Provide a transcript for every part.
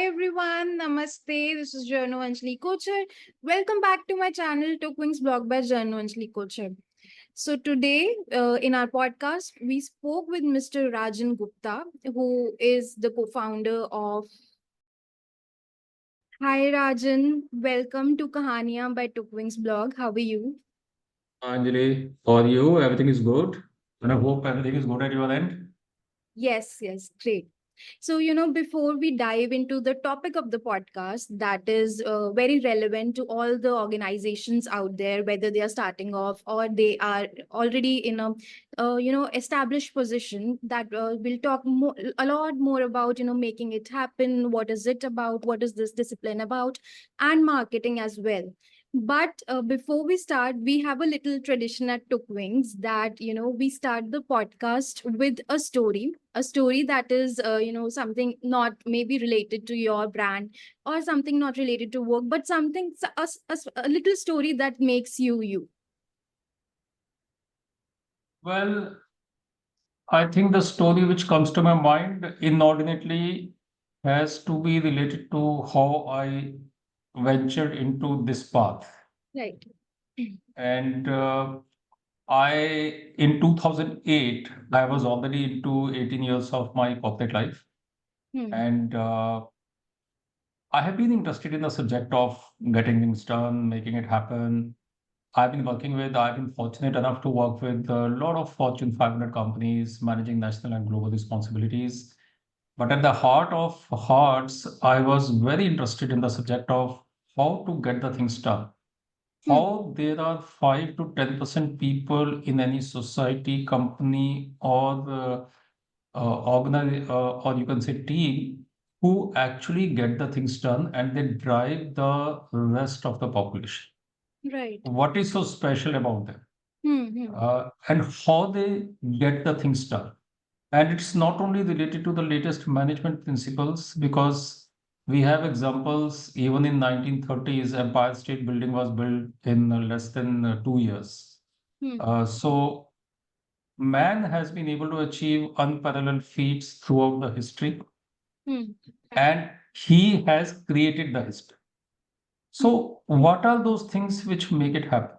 everyone, Namaste. This is Anjali Kochhar. Welcome back to my channel, Tookwings blog by Anjali Kochhar. So today, in our podcast, we spoke with Mr. Rajan Gupta, who is the co-founder of. Hi Rajan, welcome to Kahaniyaan by Tookwings blog. How are you? Anjali, for you, everything is good. And I hope everything is good at your end. Yes, great. So, before we dive into the topic of the podcast, that is very relevant to all the organizations out there, whether they are starting off or they are already in a, established position, that we'll talk a lot more about, making it happen. What is it about? What is this discipline about? And marketing as well. But before we start, we have a little tradition at Tookwings that, we start the podcast with a story that is, something not maybe related to your brand or something not related to work, but something, a little story that makes you, you. Well, I think the story which comes to my mind inordinately has to be related to how I ventured into this path. Right. And in 2008, I was already into 18 years of my corporate life. Hmm. And I have been interested in the subject of getting things done, making it happen. I've been fortunate enough to work with a lot of Fortune 500 companies, managing national and global responsibilities. But at the heart of hearts, I was very interested in the subject of how to get the things done. Hmm. How there are 5 to 10% people in any society, company, or or you can say team, who actually get the things done and they drive the rest of the population. Right. What is so special about them? Hmm. And how they get the things done. And it's not only related to the latest management principles, because we have examples even in 1930s, Empire State Building was built in less than 2 years. Hmm. So man has been able to achieve unparalleled feats throughout the history, Hmm. and he has created the history. Hmm. So what are those things which make it happen?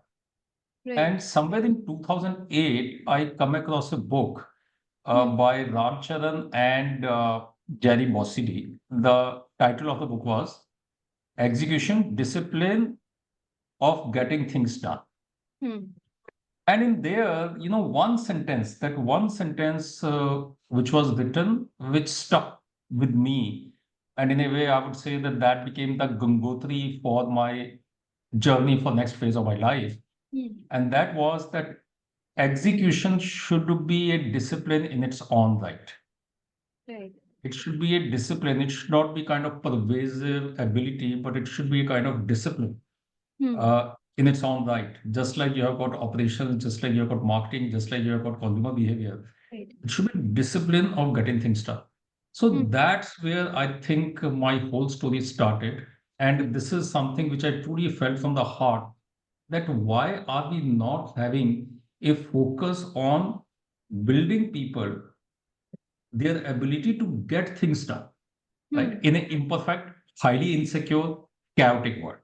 And Right. somewhere in 2008, I come across a book Hmm. by Ram Charan and Jerry Bossidi. The title of the book was Execution Discipline of Getting Things Done. Hmm. And in there, one sentence which was written, which stuck with me. And in a way, I would say that that became the Gangotri for my journey for next phase of my life. Hmm. And that was that execution should be a discipline in its own right. Right. It should be a discipline. It should not be kind of pervasive ability, but it should be a kind of discipline Hmm. in its own right. Just like you have got operations, just like you have got marketing, just like you have got consumer behavior. Right. It should be discipline of getting things done. So Hmm. that's where I think my whole story started. And this is something which I truly felt from the heart, that why are we not having a focus on building people, their ability to get things done, right? Hmm. In an imperfect, highly insecure, chaotic world.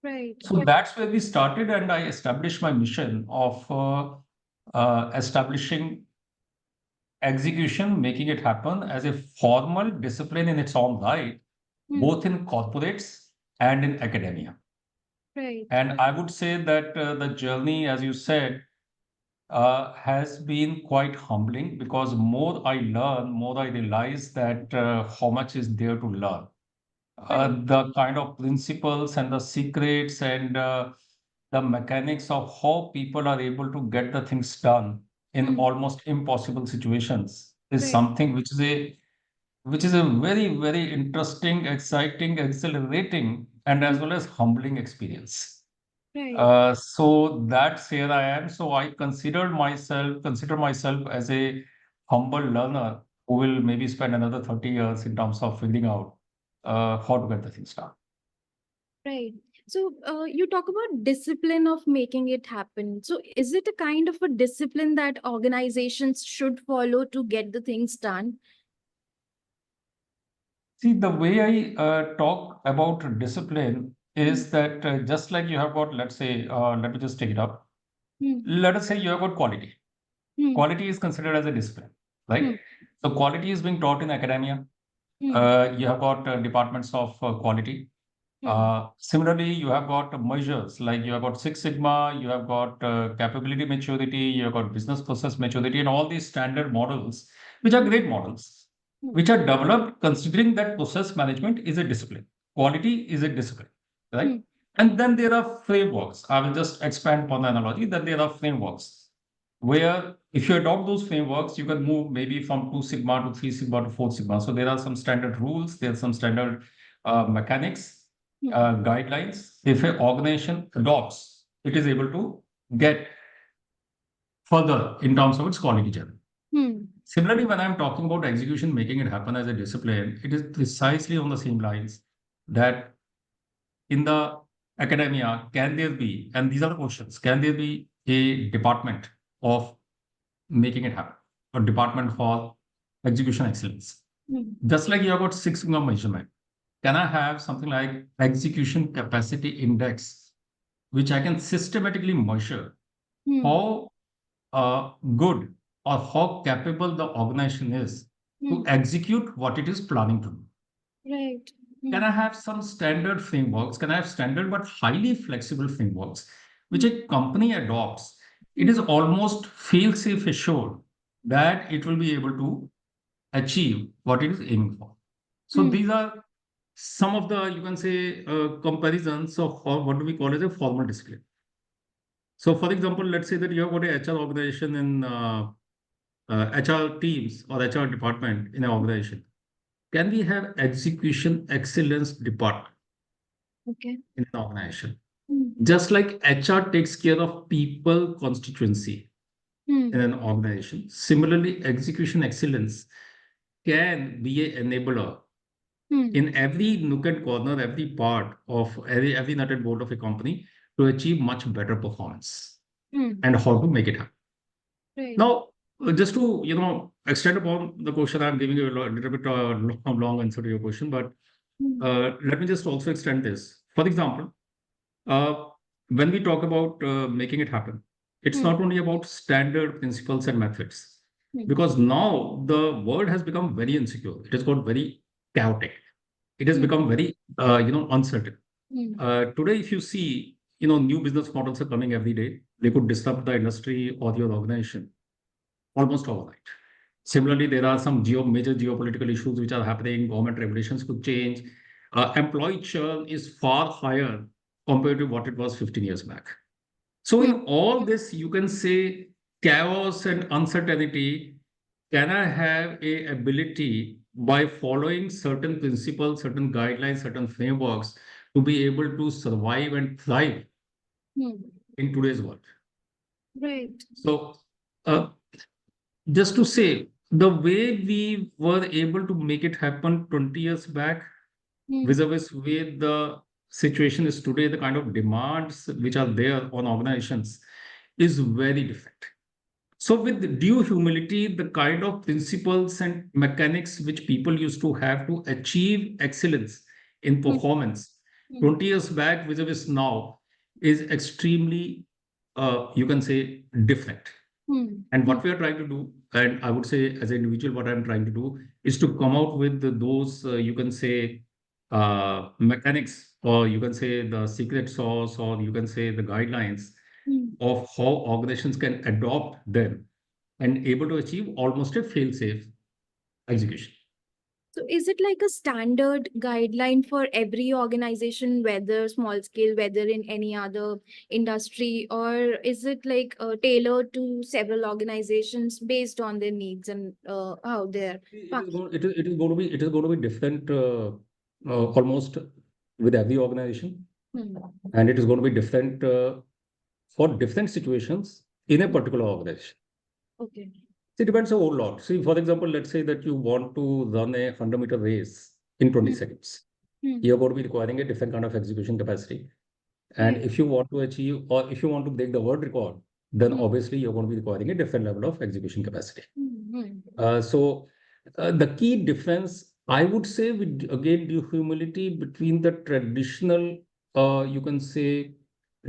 Right. So that's where we started, and I established my mission of establishing execution, making it happen as a formal discipline in its own right, Hmm. both in corporates and in academia. Right. And I would say that the journey, as you said, has been quite humbling, because more I learn, more I realize that how much is there to learn. Right. The kind of principles and the secrets and the mechanics of how people are able to get the things done in Hmm. almost impossible situations is Right. something which is a very, very interesting, exciting, exhilarating, and as well as humbling experience. Right. So that's here I am. So I consider myself as a humble learner who will maybe spend another 30 years in terms of figuring out how to get the things done. Right. So you talk about discipline of making it happen. So is it a kind of a discipline that organizations should follow to get the things done? See, the way I talk about discipline is that just like you have got, let's say, let me just take it up. Hmm. Let us say you have got quality. Hmm. Quality is considered as a discipline, Hmm. right? So quality is being taught in academia. Hmm. You have got departments of quality. Hmm. Similarly, you have got measures like you have got Six Sigma, you have got capability maturity, you have got business process maturity, and all these standard models, which are great models, Hmm. which are developed considering that process management is a discipline. Quality is a discipline, Hmm. right? And then there are frameworks. I will just expand upon the analogy that there are frameworks where if you adopt those frameworks, you can move maybe from 2 sigma to 3 sigma to 4 sigma. So there are some standard rules, there are some standard mechanics, Hmm. guidelines. If an organization adopts, it is able to get further in terms of its quality journey. Hmm. Similarly, when I'm talking about execution, making it happen as a discipline, it is precisely on the same lines that in the academia, can there be, and these are the questions, can there be a department of making it happen, or department for execution excellence? Hmm. Just like you have got Six Sigma measurement, can I have something like execution capacity index, which I can systematically measure Hmm. how good or how capable the organization is Hmm. to execute what it is planning to do? Right. Can Hmm. I have some standard frameworks? Can I have standard but highly flexible frameworks which Hmm. a company adopts? It Hmm. is almost fail-safe assured that it will be able to achieve what it is aiming for. So Hmm. these are some of the, you can say, comparisons of what do we call as a formal discipline. So for example, let's say that you have got a HR organization in HR teams or HR department in an organization. Can we have execution excellence department Okay. in an organization? Hmm. Just like HR takes care of people constituency Hmm. in an organization, similarly, execution excellence can be an enabler Hmm. in every nook and corner, every part of every nut and bolt of a company to achieve much better performance Hmm. and how to make it happen. Right. Now, just to extend upon the question, I'm giving you a little bit long answer to your question, but Hmm. let me just also extend this. For example, uh, when we talk about making it happen, it's Hmm. not only about standard principles and methods, Hmm. because now the world has become very insecure. It has got very chaotic. It has Hmm. become very, uncertain. Hmm. Today, if you see, new business models are coming every day. They could disrupt the industry or your organization almost overnight. Similarly, there are some major geopolitical issues which are happening. Government regulations could change. Employee churn is far higher compared to what it was 15 years back. So, Hmm. in all this, you can say chaos and uncertainty. Can I have a ability by following certain principles, certain guidelines, certain frameworks to be able to survive and thrive Hmm. in today's world? Right. So, uh, just to say, the way we were able to make it happen 20 years back, Hmm. vis-a-vis where the situation is today, the kind of demands which are there on organizations is very different. So, with due humility, the kind of principles and mechanics which people used to have to achieve excellence in Hmm. performance Hmm. 20 years back vis-a-vis now is extremely, you can say, different. Hmm. And Hmm. what we are trying to do, and I would say as an individual, what I'm trying to do is to come out with those, you can say, mechanics, or you can say the secret sauce, or you can say the guidelines Hmm. of how organizations can adopt them and able to achieve almost a fail-safe execution. So is it like a standard guideline for every organization, whether small scale, whether in any other industry, or is it like tailored to several organizations based on their needs and how they're functioning? It is going to be different, almost with every organization, Hmm. and it is going to be different for different situations in a Hmm. particular organization. Okay. It depends a whole lot. See, for example, let's say that you want to run a 100-meter race in 20 Hmm. seconds. Hmm. You're going to be requiring a different kind of execution capacity. And Right. if you want to achieve, or if you want to break the world record, then Hmm. obviously you're going to be requiring a different level of execution capacity. Hmm. Hmm. So the key difference I would say with again due humility between the traditional, you can say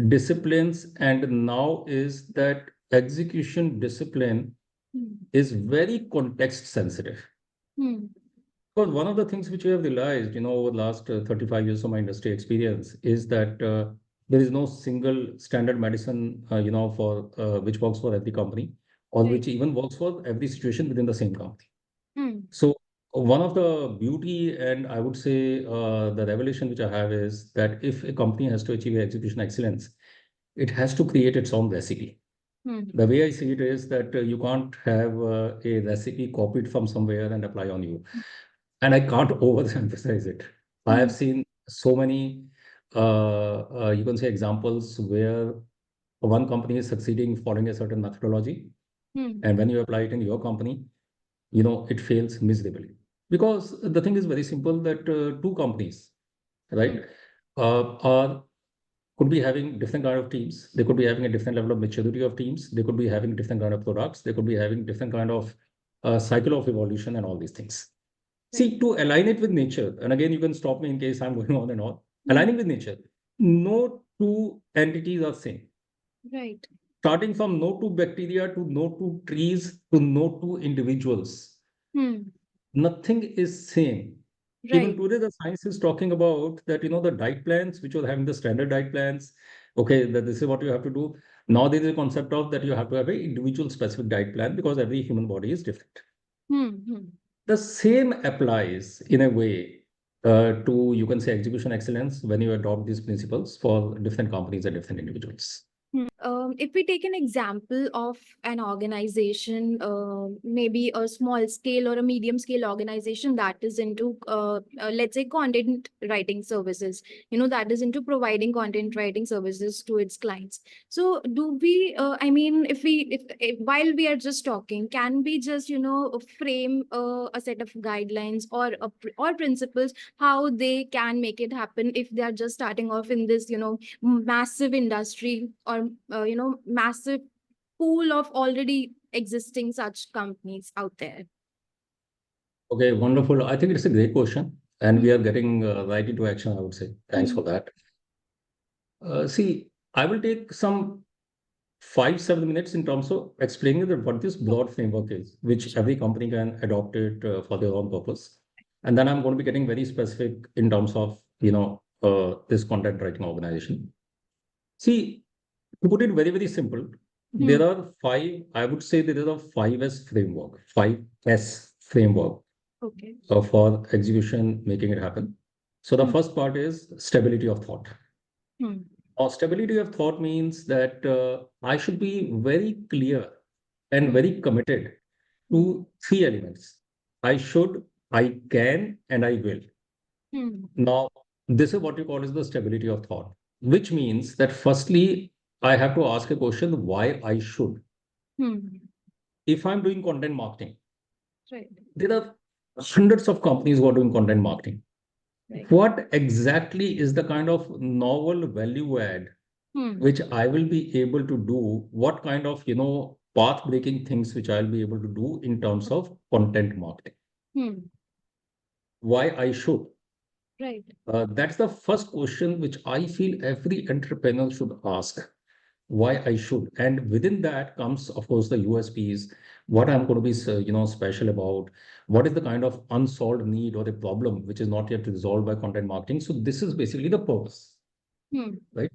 disciplines and now is that execution discipline Hmm. is very context sensitive. Hmm. Because one of the things which we have realized, over the last 35 years of my industry experience is that there is no single standard medicine, for which works for every company or Right. which even works for every situation within the same company. Hmm. So one of the beauty and I would say the revelation which I have is that if a company has to achieve execution excellence, it has to create its own recipe. Hmm. The way I see it is that you can't have a recipe copied from somewhere and apply on you. And I can't overemphasize it. I have Hmm. seen so many, you can say examples where one company is succeeding following a certain methodology. Hmm. And when you apply it in your company, it fails miserably. Because the thing is very simple that two companies, Hmm. right, are could be having different kind of teams. They could be having a different level of maturity of teams. They could be having different kind of products. They could be having different kind of cycle of evolution and all these things. Right. See, to align it with nature, and again, you can stop me in case I'm going on and on. Hmm. Aligning with nature, no two entities are same. Right. Starting from no two bacteria to no two trees to no two individuals, Hmm. nothing is same. Even Right. today, the science is talking about that, the diet plans, which were having the standard diet plans, okay, that this is what you have to do. Now there is a concept of that you have to have a individual specific diet plan because every human body is different. Hmm. Hmm. The same applies in a way to, you can say, execution excellence when you adopt these principles for different companies and different individuals. If we take an example of an organization, maybe a small scale or a medium scale organization that is into, let's say, content writing services, that is into providing content writing services to its clients. So, do we, I mean, if while we are just talking, can we just, frame a set of guidelines or or principles how they can make it happen if they are just starting off in this, massive industry or massive pool of already existing such companies out there. Okay, wonderful. I think it's a great question, and we Hmm. are getting right into action, I would say. Thanks Hmm. for that. See, I will take some 5, 7 minutes in terms of explaining that what this broad framework is, which every company can adopt it for their own purpose. And then I'm going to be getting very specific in terms of, this content writing organization. See, to put it very, very simple, there Hmm. are five, I would say there is a 5S framework, 5S framework Okay. for execution, making it happen. So the Hmm. first part is stability of thought. Hmm. Or stability of thought means that I should be very clear and Hmm. very committed Hmm. to three elements. I should, I can, and I will. Hmm. Now, this is what you call as the stability of thought, which means that firstly, I have to ask a question why I should. Hmm. If I'm doing content marketing, Right. there are hundreds of companies who are doing content marketing. Right. What exactly is the kind of novel value add Hmm. which I will be able to do? What kind of, path breaking things which I'll be able to do in terms of content marketing? Hmm. Why I should? Right. That's the first question which I feel every entrepreneur should ask. Why I should? And within that comes, of course, the USPs. What I'm going to be, special about. What is the kind of unsolved need or a problem which is not yet resolved by content marketing? So this is basically the purpose, Hmm. right?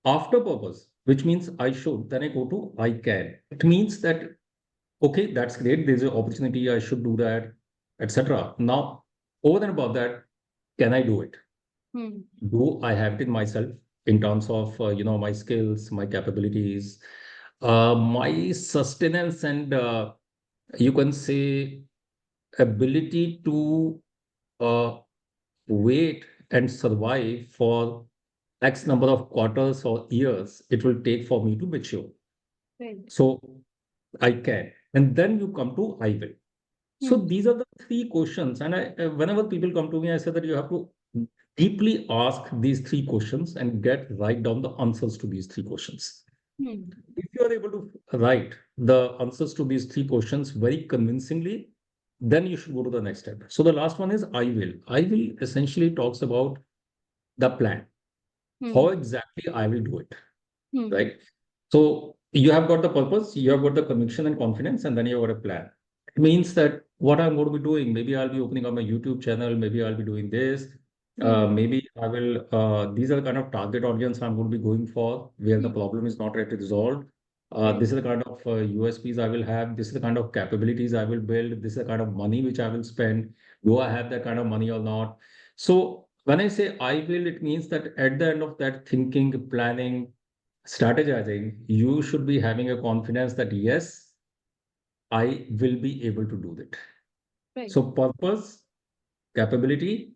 After purpose, which means I should, then I go to I can. It means that okay, that's great. There's an opportunity. I should do that, etc. Now, over and above that, can I do it? Hmm. Do I have it in myself in terms of my skills, my capabilities, my sustenance, and you can say ability to uh, wait and survive for X number of quarters or years it will take for me to mature. Right. So I can. And then you come to I will. So Hmm. these are the three questions. And whenever people come to me, I say that you have to deeply ask these three questions and write down the answers to these three questions. Hmm. If you are able to write the answers to these three questions very convincingly, then you should go to the next step. So the last one is I will. I will essentially talks about the plan. How Hmm. exactly I will do it, Hmm. right? So you have got the purpose, you have got the conviction and confidence, and then you have got a plan. It means that what I'm going to be doing, maybe I'll be opening up my YouTube channel, maybe I'll be doing this, Hmm. maybe I will, these are the kind of target audience I'm going to be going for, where the Hmm. problem is not yet resolved. Right. This is the kind of USPs I will have. This is the kind of capabilities I will build. This is the kind of money which I will spend. Do I have that kind of money or not? So when I say I will, it means that at the end of that thinking, planning, strategizing, you should be having a confidence that yes, I will be able to do that. Right. So purpose, capability,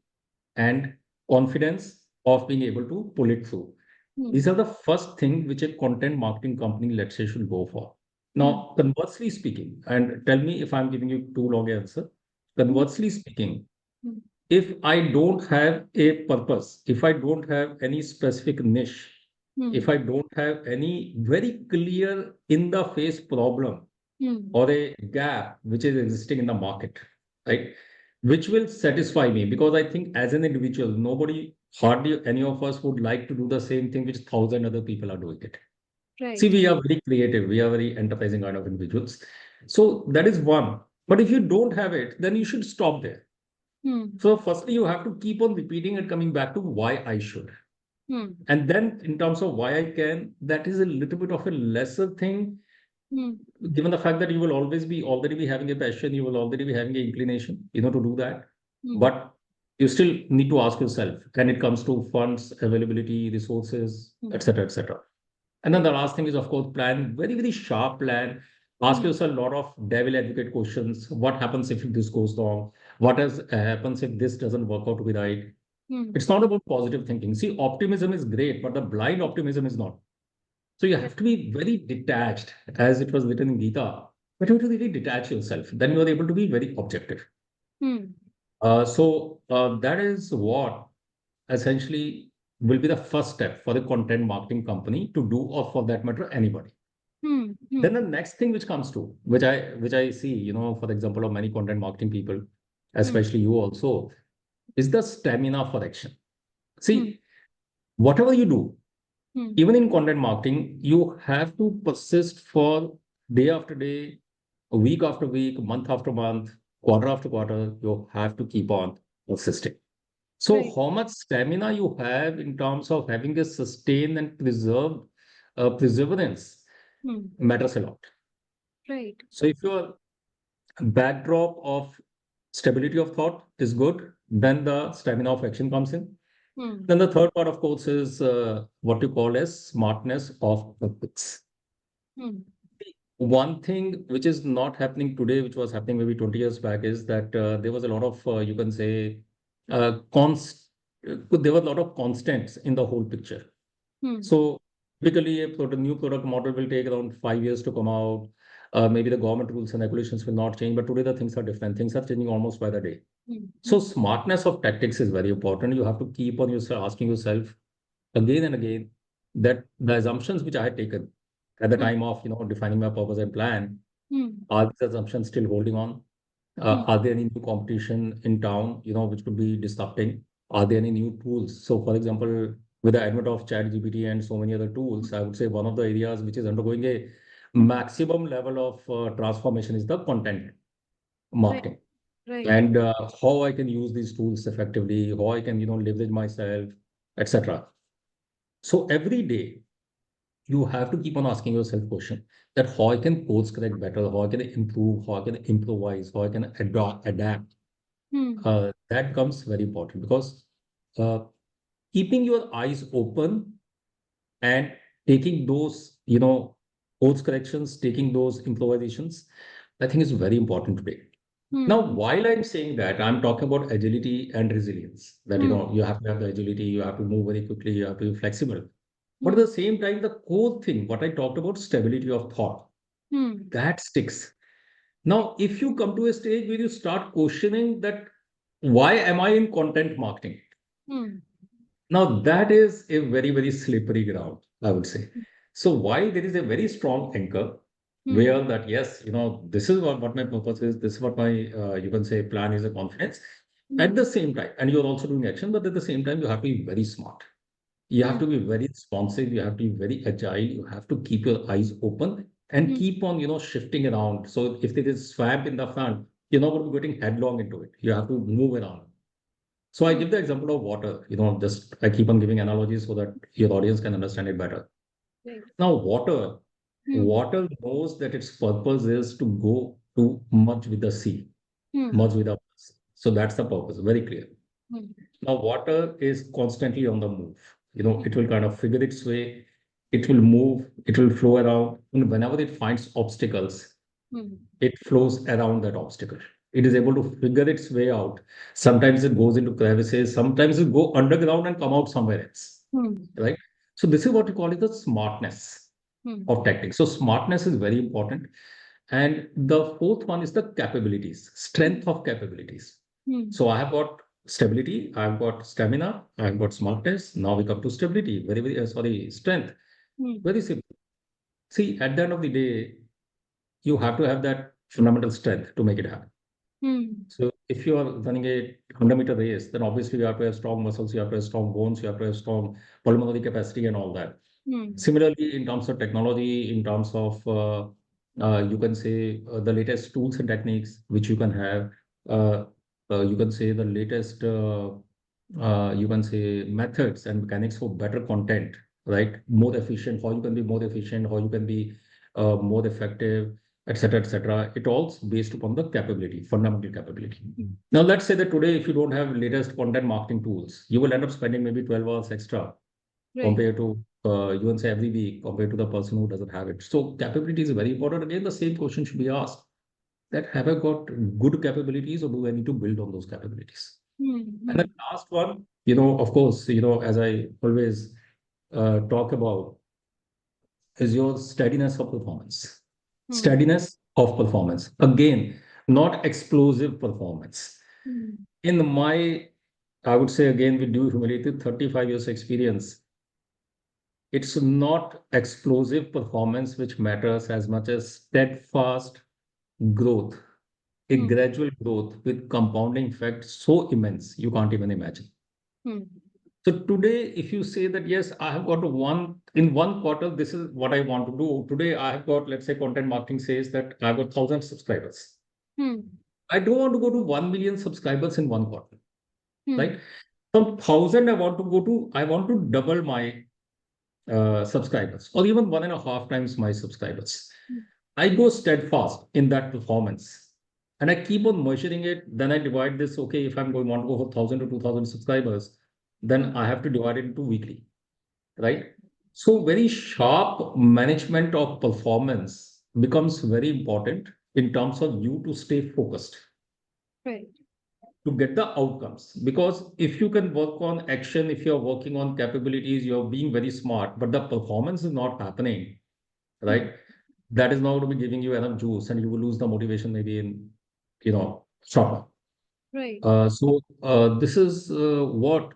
and confidence of being able to pull it through. Hmm. These are the first thing which a content marketing company, let's say, should go for. Hmm. Now, conversely speaking, and tell me if I'm giving you too long answer. Hmm. Conversely speaking, Hmm. if I don't have a purpose, if I don't have any specific niche, if Hmm. I don't have any very clear in the face problem Hmm. or a gap which is existing in the market, right? Which will satisfy me because I think as an individual, nobody, hardly any of us would like to do the same thing which thousand other people are doing it. See, Right. we are very creative, we are very enterprising kind of individuals. So that is one. But if you don't have it, then you should stop there. Hmm. So firstly, you have to keep on repeating and coming back to why I should. Hmm. And then in terms of why I can, that is a little bit of a lesser thing, Hmm. given the fact that you will always be already be having a passion, you will already be having an inclination, to do that. Hmm. But you still need to ask yourself, when it comes to funds, availability, resources, Hmm. etc., etc. And then Right. the last thing is, of course, plan, very, very sharp plan. Ask Hmm. yourself a lot of devil advocate questions. What happens if this goes wrong? What happens if this doesn't work out to be right? Hmm. It's not about positive thinking. See, optimism is great, but the blind optimism is not. So you Right. have to be very detached, as it was written in Gita. But you have to really detach yourself. Then you are able to be very objective. Hmm. So that is what essentially will be the first step for the content marketing company to do, or for that matter, anybody. Hmm. Then Hmm. the next thing which comes to, which I see, for the example of many content marketing people, Hmm. especially you also, is the stamina for action. Hmm. See, whatever you do, Hmm. even in content marketing, you have to persist for day after day, week after week, month after month, quarter after quarter. You have to keep on persisting. So, Right. how much stamina you have in terms of having a sustained and preserved perseverance Hmm. matters a lot. Right. So, if your backdrop of stability of thought is good, then the stamina of action comes in. Hmm. Then the third part, of course, is what you call as smartness of purpose. Hmm. One thing which is not happening today, which was happening maybe 20 years back, is that there was a lot of, you can say, there were a lot of constants in the whole picture. Hmm. So typically, a new product model will take around 5 years to come out. Maybe the government rules and regulations will not change, but today the things are different. Things are changing almost by the day. Hmm. So Hmm. smartness of tactics is very important. You have to keep on yourself asking yourself again and again that the assumptions which I had taken at the Hmm. time of defining my purpose and plan, Hmm. are these assumptions still holding on? Hmm. Are there any new competition in town, which could be disrupting? Are there any new tools? So, for example, with the advent of ChatGPT and so many other tools, I would say one of the areas which is undergoing a Hmm. maximum level of transformation is the content Right. marketing, Right. and how I can use these tools effectively, how I can leverage myself, etc. So every day you have to keep on asking yourself question that how I can course correct better, how I can improve, how I can improvise, how I can adapt. Hmm. That comes very important because uh, keeping your eyes open and taking those, course corrections, taking those improvisations, I think is very important today. Now, Hmm. while I'm saying that, I'm talking about agility and resilience, that, Hmm. you have to have the agility, you have to move very quickly, you have to be flexible. But at Hmm. the same time, the core thing, what I talked about, stability of thought, Hmm. that sticks. Now, if you come to a stage where you start questioning that, why am I in content marketing? Hmm. Now, that is a very, very slippery ground, I would say. So, while there is a very strong anchor, where that, yes, this is what my purpose is, this is what my, you can say, plan is, a confidence. At the same time, and you're also doing action, but at the same time, you have to be very smart. You have to be very responsive. You have to be very agile. You have to keep your eyes open and keep on, shifting around. So if there is swamp in the front, you're not going to be getting headlong into it. You have to move around. So I give the example of water, just I keep on giving analogies so that your audience can understand it better. Right. Now, water knows that its purpose is to go to merge with the sea, merge with the sea. So that's the purpose, very clear. Now, water is constantly on the move. It will kind of figure its way, it will move, it will flow around. And whenever it finds obstacles, it flows around that obstacle. It is able to figure its way out. Sometimes it goes into crevices, sometimes it go underground and come out somewhere else. Right? So this is what we call it the smartness of tactics. So smartness is very important. And the fourth one is the capabilities, strength of capabilities. So I have got stability, I've got stamina, I've got smartness. Now we come to stability. Strength. Very simple. See, at the end of the day, you have to have that fundamental strength to make it happen. So if you are running a 100-meter race, then obviously you have to have strong muscles, you have to have strong bones, you have to have strong pulmonary capacity and all that. Similarly, in terms of technology, in terms of you can say the latest tools and techniques which you can have, you can say the latest you can say methods and mechanics for better content, right? More efficient, how you can be more efficient, how you can be more effective, etc., etc. It all based upon the capability, fundamental capability. Now, let's say that today, if you don't have latest content marketing tools, you will end up spending maybe 12 hours extra compared to you can say every week compared to the person who doesn't have it. So capability is very important. Again, the same question should be asked that have I got good capabilities or do I need to build on those capabilities? And the last one, of course, as I always talk about is your steadiness of performance. Steadiness of performance. Again, not explosive performance. In my, I would say again, with due humility, 35 years experience, it's not explosive performance which matters as much as steadfast growth, a gradual growth with compounding effect so immense you can't even imagine. So today, if you say that, yes, I have got in one quarter, this is what I want to do. Today, I have got, let's say, content marketing says that I've got 1,000 subscribers. I don't want to go to 1 million subscribers in one quarter, right? From 1,000, I want to double my subscribers or even 1.5 times my subscribers. I go steadfast in that performance and I keep on measuring it. Then I divide this. Okay, if I'm want to go for 1,000 to 2,000 subscribers, then I have to divide it into weekly, right? So very sharp management of performance becomes very important in terms of you to stay focused. Right. To get the outcomes. Because if you can work on action, if you're working on capabilities, you're being very smart, but the performance is not happening, right? That is not going to be giving you enough juice and you will lose the motivation maybe in, short term. Right. This is what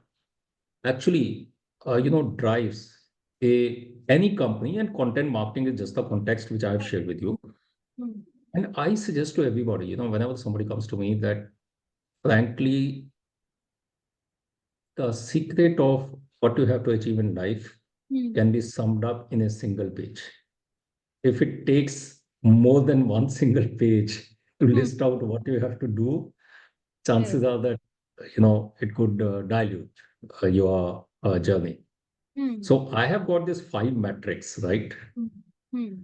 actually, drives any company, and content marketing is just the context which I have shared with you. And I suggest to everybody, whenever somebody comes to me that frankly, the secret of what you have to achieve in life can be summed up in a single page. If it takes more than one single page to list out what you have to do, chances are that it could dilute your journey. So I have got these 5 metrics, right?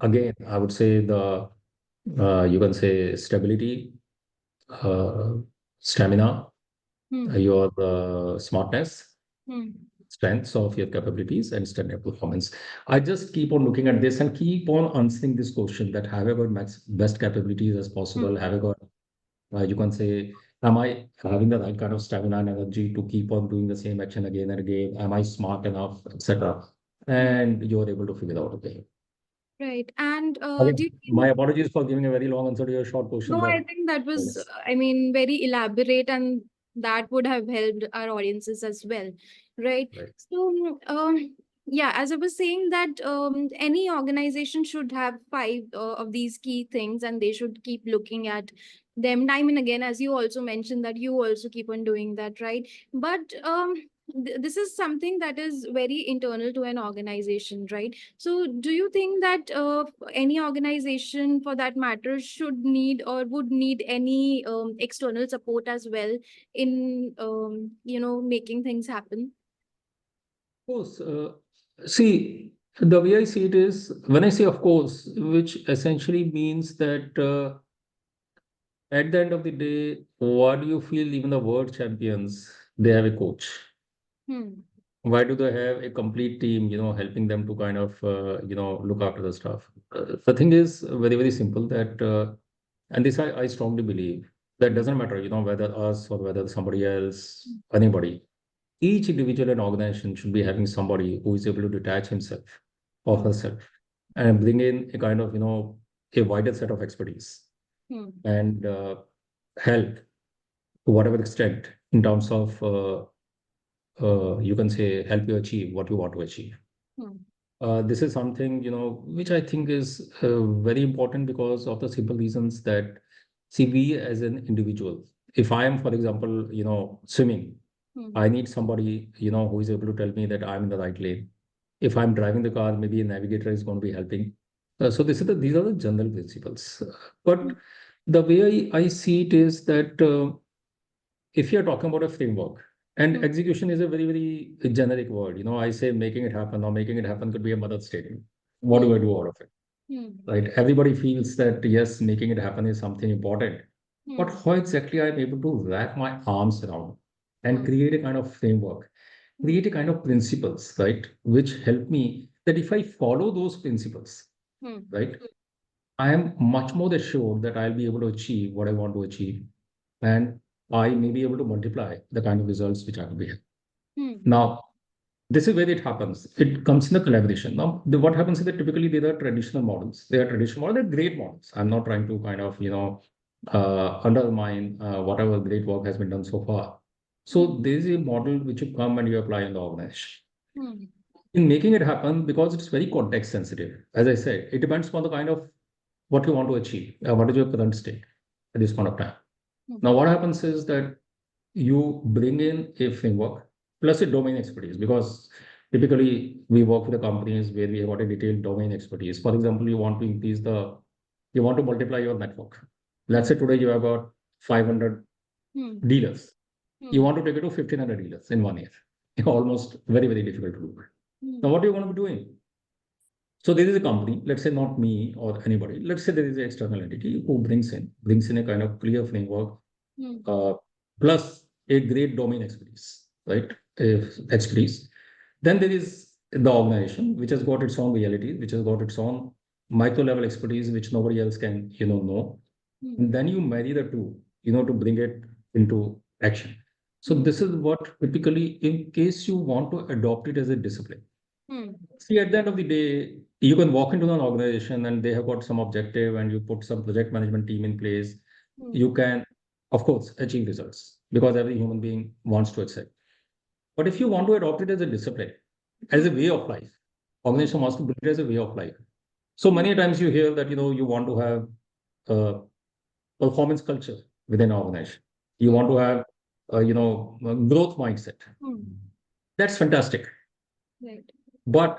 Again, I would say you can say stability, uh, stamina, your smartness, strengths of your capabilities, and standard performance. I just keep on looking at this and keep on answering this question that have I got best capabilities as possible? Have I got, you can say, am I having the right kind of stamina and energy to keep on doing the same action again and again? Am I smart enough, etc.? And you're able to figure out, okay. Right. And do Again, you my think, apologies for giving a very long answer to your short question, no, I but think that was, yes. I mean, very elaborate and that would have helped our audiences as well. Right. Right. So, Yeah, as I was saying that any organization should have five of these key things, and they should keep looking at them time and again. As you also mentioned that you also keep on doing that, right? But this is something that is very internal to an organization, right? So do you think that any organization for that matter should need or would need any external support as well in making things happen? Of course, see, the way I see it is when I say of course, which essentially means that at the end of the day, what do you feel even the world champions, they have a coach? Hmm. Why do they have a complete team, helping them to kind of, look after the stuff? The thing is very, very simple that, and this I strongly believe that doesn't matter, whether us or whether somebody else, anybody, each individual and organization should be having somebody who is able to detach himself or Hmm. herself and bring in a kind of, a wider set of expertise Hmm. and help to whatever extent in terms of, you can say, help you achieve what you want to achieve. Hmm. This is something, which I think is very important because of the simple reasons that, see, we as an individual, if I am, for example, swimming, Hmm. I need somebody, who is able to tell me that I'm in the right lane. If I'm driving the car, maybe a navigator is going to be helping. So these are the general principles. But Hmm. the way I see it is that if you're talking about a framework, and Hmm. execution is a very, very generic word. I say making it happen or making it happen could be a mother statement. What do I Hmm. do out of it? Hmm. Right? Everybody feels that yes, making it happen is something important. But Hmm. how exactly I'm able to wrap my arms around and Hmm. create a kind of framework, create a kind of principles, right, which help me that if I follow those principles, Hmm. right, I am much more assured that I'll be able to achieve what I want to achieve, and I may be able to multiply the kind of results which I will be having. Hmm. Now, this is where it happens. It comes in the collaboration. Now, what happens is that typically they are traditional models. They are traditional models. They're great models. I'm not trying to kind of, undermine whatever great work has been done so far. Hmm. So there is a model which you come and you apply in the organization. Hmm. In making it happen, because it's very context sensitive, as I said, it depends upon the kind of what you want to achieve, what is your current state at this point of time. Hmm. Now, what happens is that you bring in a framework plus a domain expertise because typically we work with the companies where we have got a detailed domain expertise. For example, you want to multiply your network. Let's Hmm. say today you have got 500 Hmm. dealers. You Hmm. want to take it to 1,500 dealers in 1 year. Almost very, very difficult to do. Now, Hmm. what are you going to be doing? So there is a company, let's say not me or anybody, let's say there is an external entity who brings in a kind of clear framework, Hmm. uh, plus a great domain expertise, right? Expertise. Then there is the organization, which has got its own reality, which has got its own micro level expertise, which nobody else can, know. Hmm. And then you marry the two, to bring it into action. So Hmm. this is what typically, in case you want to adopt it as a discipline. Hmm. See, at the end of the day, you can walk into an organization and they have got some objective and you put some project management team in place. Hmm. You can, of course, achieve results because every human being wants to excel. But if you want to adopt it as a discipline, as Hmm. a way of life, Hmm. organization wants to build it as a way of life. So Hmm. many times you hear that, you want to have a performance culture within an organization. You Hmm. want to have, a growth mindset. Hmm. That's fantastic. Right. But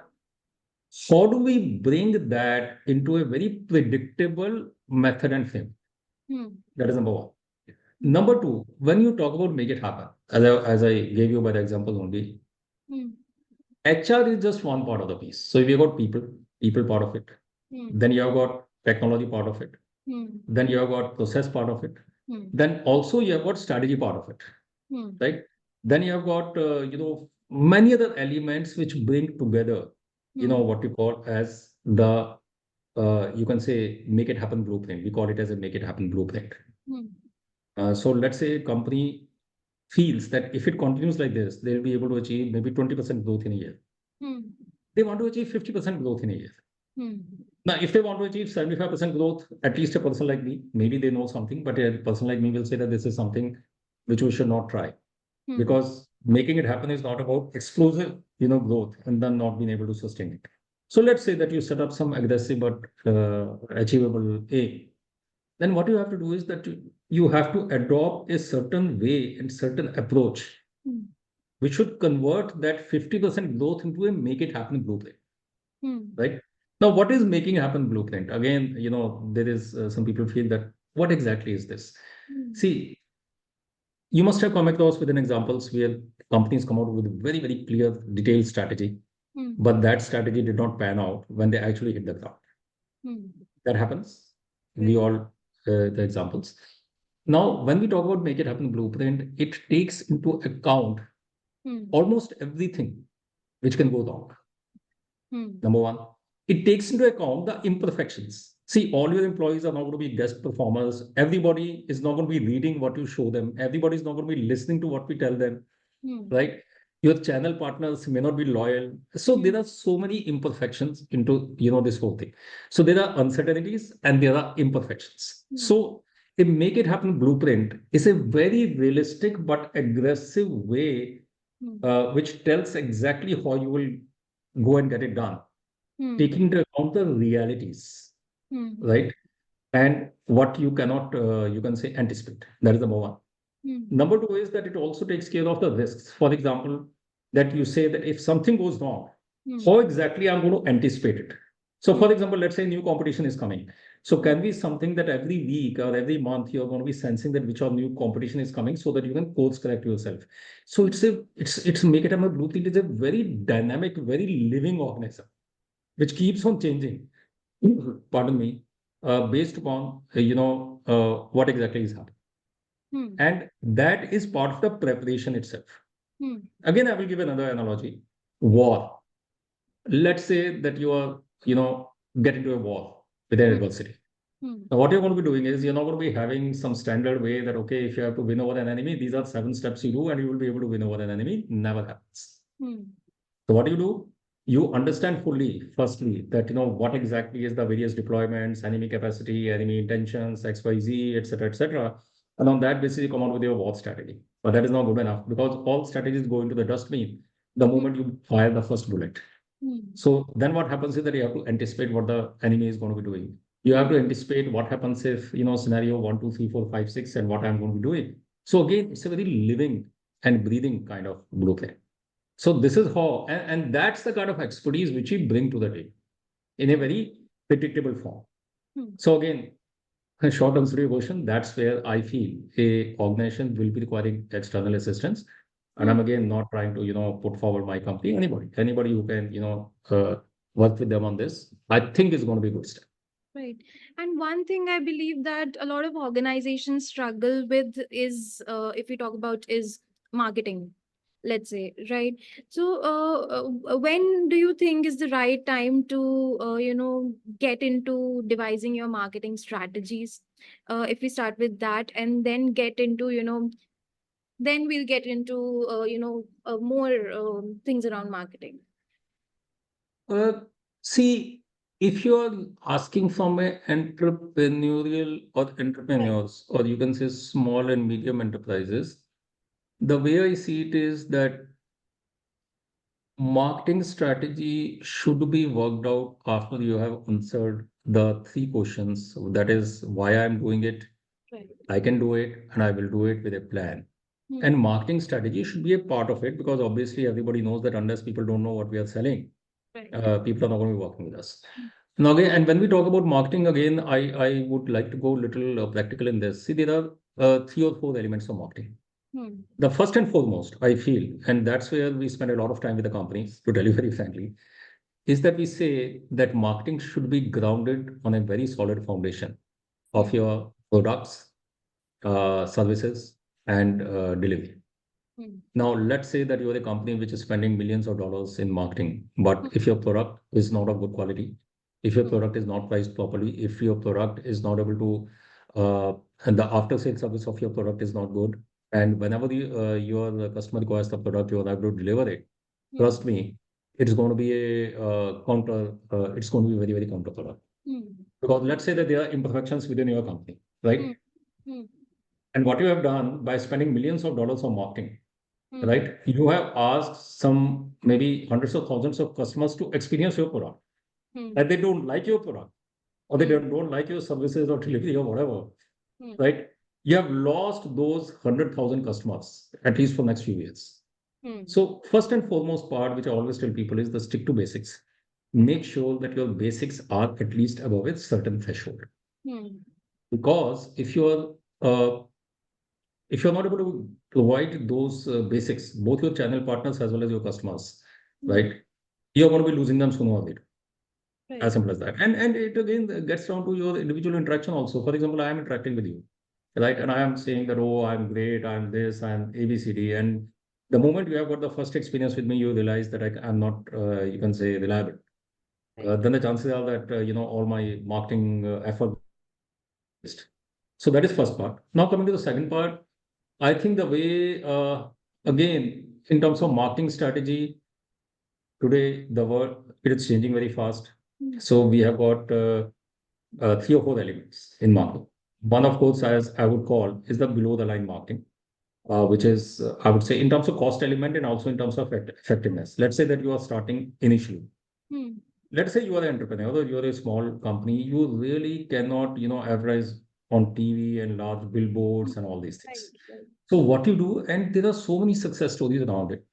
how do we bring that into a very predictable method and frame? Hmm. That is number one. Hmm. Number two, when you talk about make it happen, as I gave you by the example only, Hmm. HR is just one part of the piece. So if you got people part of it, Hmm. then you have got technology part of it, Hmm. then you have got process part of it, Hmm. then also you have got strategy part of it, Hmm. right? Then you have got many other elements which bring together, Hmm. what you call as the you can say make it happen blueprint. We call it as a make it happen blueprint. Hmm. So let's say a company feels that if it continues like this, they'll be able to achieve maybe 20% growth in a year. Hmm. They want to achieve 50% growth in a year. Hmm. Now, if they want to achieve 75% growth, at least a person like me, maybe they know something, but a person like me will say that this is something which we should not try Hmm. because making it happen is not about explosive, growth and then not being able to sustain it. So let's say that you set up some aggressive but achievable aim. Then what you have to do is that you have to adopt a certain way and certain approach, Hmm. which should convert that 50% growth into a make it happen blueprint, Hmm. right? Now, what is making happen blueprint? Again, there is some people feel that what exactly is this? Hmm. See, you must have come across with an examples where companies come out with a very, very clear, detailed strategy, Hmm. but that strategy did not pan out when they actually hit the ground. Hmm. That happens. We Right. all the examples. Now, when we talk about make it happen blueprint, it takes into account Hmm. almost everything which can go wrong. Hmm. Number one, it takes into account the imperfections. See, all your employees are not going to be best performers. Everybody is not going to be reading what you show them. Everybody is not going to be listening to what we tell them, Hmm. right? Your channel partners may not be loyal. So there Hmm. are so many imperfections into, this whole thing. So there are uncertainties and there are imperfections. Hmm. So a make it happen blueprint is a very realistic but aggressive way, Hmm. which tells exactly how you will go and get it done, Hmm. taking into account the realities, Hmm. right? And what you cannot, you can say, anticipate. That is number one. Hmm. Number two is that it also takes care of the risks. For example, that you say that if something goes wrong, Hmm. how exactly I'm going to anticipate it? So, for Hmm. example, let's say new competition is coming. So, Hmm. can be something that every week or every month you're going to be sensing that which of new competition is coming, so that you can course correct yourself. So, it's make it a blueprint is a very dynamic, very living organism which keeps on changing. Pardon me, based upon what exactly is happening, Hmm. and that is part of the preparation itself. Hmm. Again, I will give another analogy. Hmm. War. Let's say that you are, get into a war with an Hmm. adversity. Hmm. Now, what you're going to be doing is you're not going to be having some standard way that, okay, if you have to win over an enemy, these are 7 steps you do and you will be able to win over an enemy. Never happens. Hmm. So what do? You understand fully, firstly, that what exactly is the various deployments, enemy capacity, enemy intentions, XYZ, etc., etc. And on that basis, you come out with your war strategy. But that is not good enough because all strategies go into the dustbin the Hmm. moment you fire the first bullet. Hmm. So then what happens is that you have to anticipate what the enemy is going to be doing. You have Hmm. to anticipate what happens if, scenario 1, 2, 3, 4, 5, 6, and what I'm going to be doing. So again, it's a very living and breathing kind of blueprint. So this is how, and that's the kind of expertise which we bring to the table in a Hmm. very predictable form. Hmm. So again, a short answer to your question, that's where I feel a organization will be requiring external assistance. And I'm Hmm. again not trying to, put forward my company, anybody who can, work with them on this, I think is going to be a good step. Right. And one thing I believe that a lot of organizations struggle with is, if we talk about, is marketing, let's say, right? So, when do you think is the right time to, get into devising your marketing strategies? If we start with that and then get into, then we'll get into, more things around marketing. Uh, See, if you are asking from an entrepreneurial or Right. entrepreneurs, or you can say small and medium enterprises, the way I see it is that marketing strategy should be worked out after you have answered the three questions. That is why I'm doing it, Right. I can do it, and I will do it with a plan. Hmm. And marketing strategy should be a part of it because obviously everybody knows that unless people don't know what we are selling, Right. people are not going to be working with us. Now, again, and when we talk about marketing, again, I would like to go a little practical in this. See, there are three or four elements of marketing. Hmm. The first and foremost, I feel, and that's where we spend a lot of time with the companies, to tell you very frankly, is that we say that marketing should be grounded on a very solid foundation of Hmm. your products, services, and delivery. Hmm. Now, let's say that you're a company which is spending millions of dollars in marketing, but Hmm. if your product is not of good quality, if your Hmm. product is not priced properly, if your product is not able to, and the after sales service of your product is not good, and whenever your customer requires the product, you are able to deliver it. Hmm. Trust me, it's going to be a it's going to be very, very counterproductive. Hmm. Because let's say that there are imperfections within your company, Hmm. right? Hmm. And what you have done by spending millions of dollars on marketing, Hmm. right? You have asked some maybe hundreds of thousands of customers to experience your product, Hmm. and they don't like your product, or they Hmm. don't like your services or delivery or whatever, Hmm. right? You have lost those 100,000 customers at least for next few years. Hmm. So first and foremost part, which I always tell people, is the stick to basics. Make sure that your basics are at least above a certain threshold. Hmm. Because if you're not able to provide those basics, both your channel partners as well as your customers, Hmm. right? You're going to be losing them sooner or later. As Right. simple as that. And it again gets down to your individual interaction also. For example, I am interacting with you, right? And I am saying that, oh, I'm great, I'm this, I'm ABCD. And the moment you have got the first experience with me, you realize that I'm not, you can say, reliable. Right. Then the chances are that, all my marketing effort will be waste. So that is first part. Now coming to the second part, I think the way, again, in terms of marketing strategy, today the world it is changing very fast. Hmm. So we have got three or four elements in Hmm. marketing. One, of course, as I would call, is the below the line marketing, which is, I would say, in terms of cost element and also in terms of effectiveness. Let's say that you are starting initially. Hmm. Let's say you are an entrepreneur or you are a small company. You really cannot, advertise on TV and large billboards and all these Right. things. Right. So what you do, and there are so many success stories around it.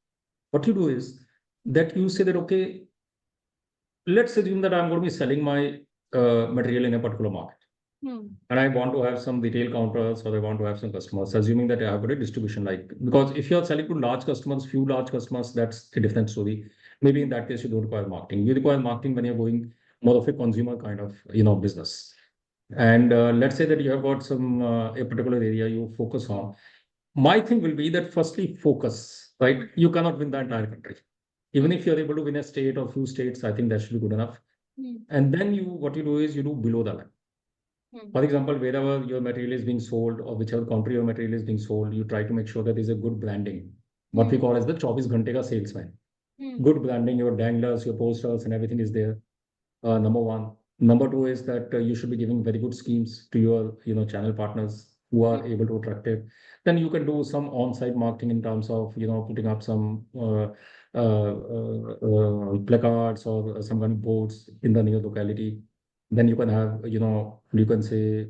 What you do is that you say that, okay, let's assume that I'm going to be selling my material in a particular market. Hmm. And I want to have some retail counters or I want to have some customers, assuming that I have got a distribution like, because if you're selling to large customers, few large customers, that's a different story. Maybe in that case, you don't require marketing. You require marketing when you're going more of a consumer kind of, business. And let's say that you have got some a particular area you focus on. My thing will be that firstly, focus, right? You cannot win the entire country. Even Hmm. if you're able to win a state or few states, I think that should be good enough. Hmm. And then what you do is you do below the line. Hmm. For example, wherever your material is being sold or whichever country your material is being sold, you try to make sure that there's a good branding. What we Hmm. call as the 24 ghante ka salesman. Hmm. Good branding, your danglers, your posters, and everything is there. Number one. Number two is that you should be giving very good schemes to your, channel partners who Hmm. are able to attract it. Then you can do some on-site marketing in terms of, putting up some placards or some kind of boards in the near locality. Then you can have, you can say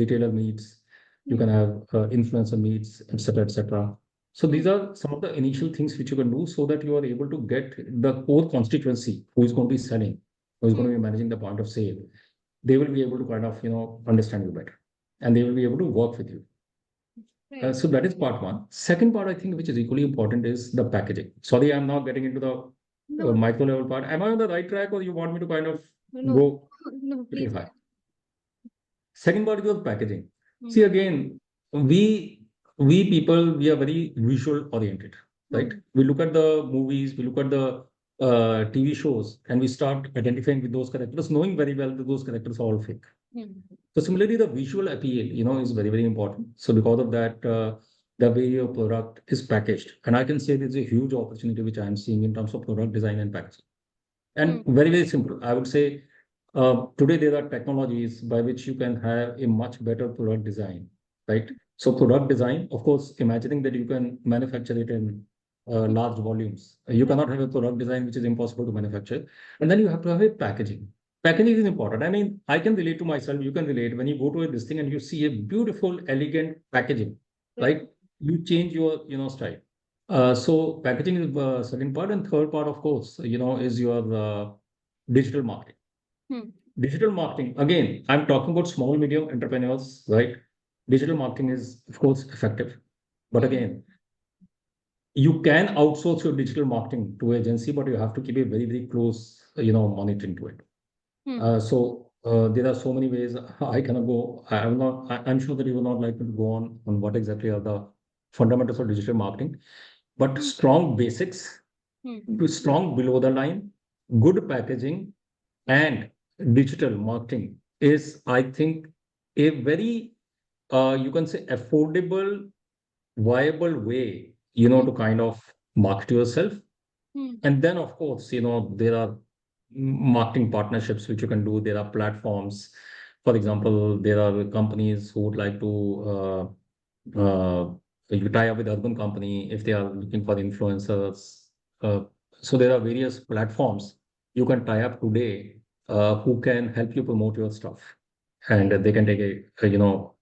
retailer meets, you Hmm. can have influencer meets, etc., etc. So these Hmm. are some of the initial things which you can do so that you are able to get the core constituency who is going to be selling, who is going Hmm. to be managing the point of sale. They will be able to kind of, understand you better and they will be able to work with you. Right. So that is part one. Second part, I think, which is equally important is the packaging. Sorry, I'm now getting into the No. micro level part. Am I on the right track or you want me to kind of No. go No. little Please. high? Second part is your packaging. Hmm. See, again, we we people, we are very visual oriented, right? Hmm. We look at the movies, we look at the TV shows, and we start identifying with those characters, knowing very well that those characters are all fake. Hmm. So similarly, the visual appeal, is very, very important. So because of that, the way your product is packaged, and I can say there's a huge opportunity which I am seeing in terms of product design and packaging. Hmm. And very, very simple. I would say today there are technologies by which you can have a much better product design, right? So product design, of course, imagining that you can manufacture it in large volumes. You Right. cannot have a product design which is impossible to manufacture. And then you have to have a packaging. Packaging is important. I mean, I can relate to myself. You can relate when you go to this thing and you see a beautiful, elegant packaging, Right. right? You change your, style. So packaging is second part, and third part, of course, is your digital marketing. Hmm. Digital marketing, again, I'm talking about small, medium entrepreneurs, right? Digital marketing is, of course, effective. But Hmm. again, you can outsource your digital marketing to agency, but you have to keep a very, very close, monitoring to it. Hmm. There are so many ways I cannot go. I will not. I'm sure that you will not like to go on what exactly are the fundamentals of digital marketing, but strong basics, Hmm. strong below the line, good packaging, Hmm. and digital marketing is, I think, a very you can say affordable, viable way, Hmm. to kind of market yourself. Hmm. And then, of course, there are marketing partnerships which you can do. There are platforms. For example, there are companies who would like to you tie up with urban company if they are looking for influencers. Uh, so there are various platforms you can tie up today who can help you promote your stuff, and Right. they can take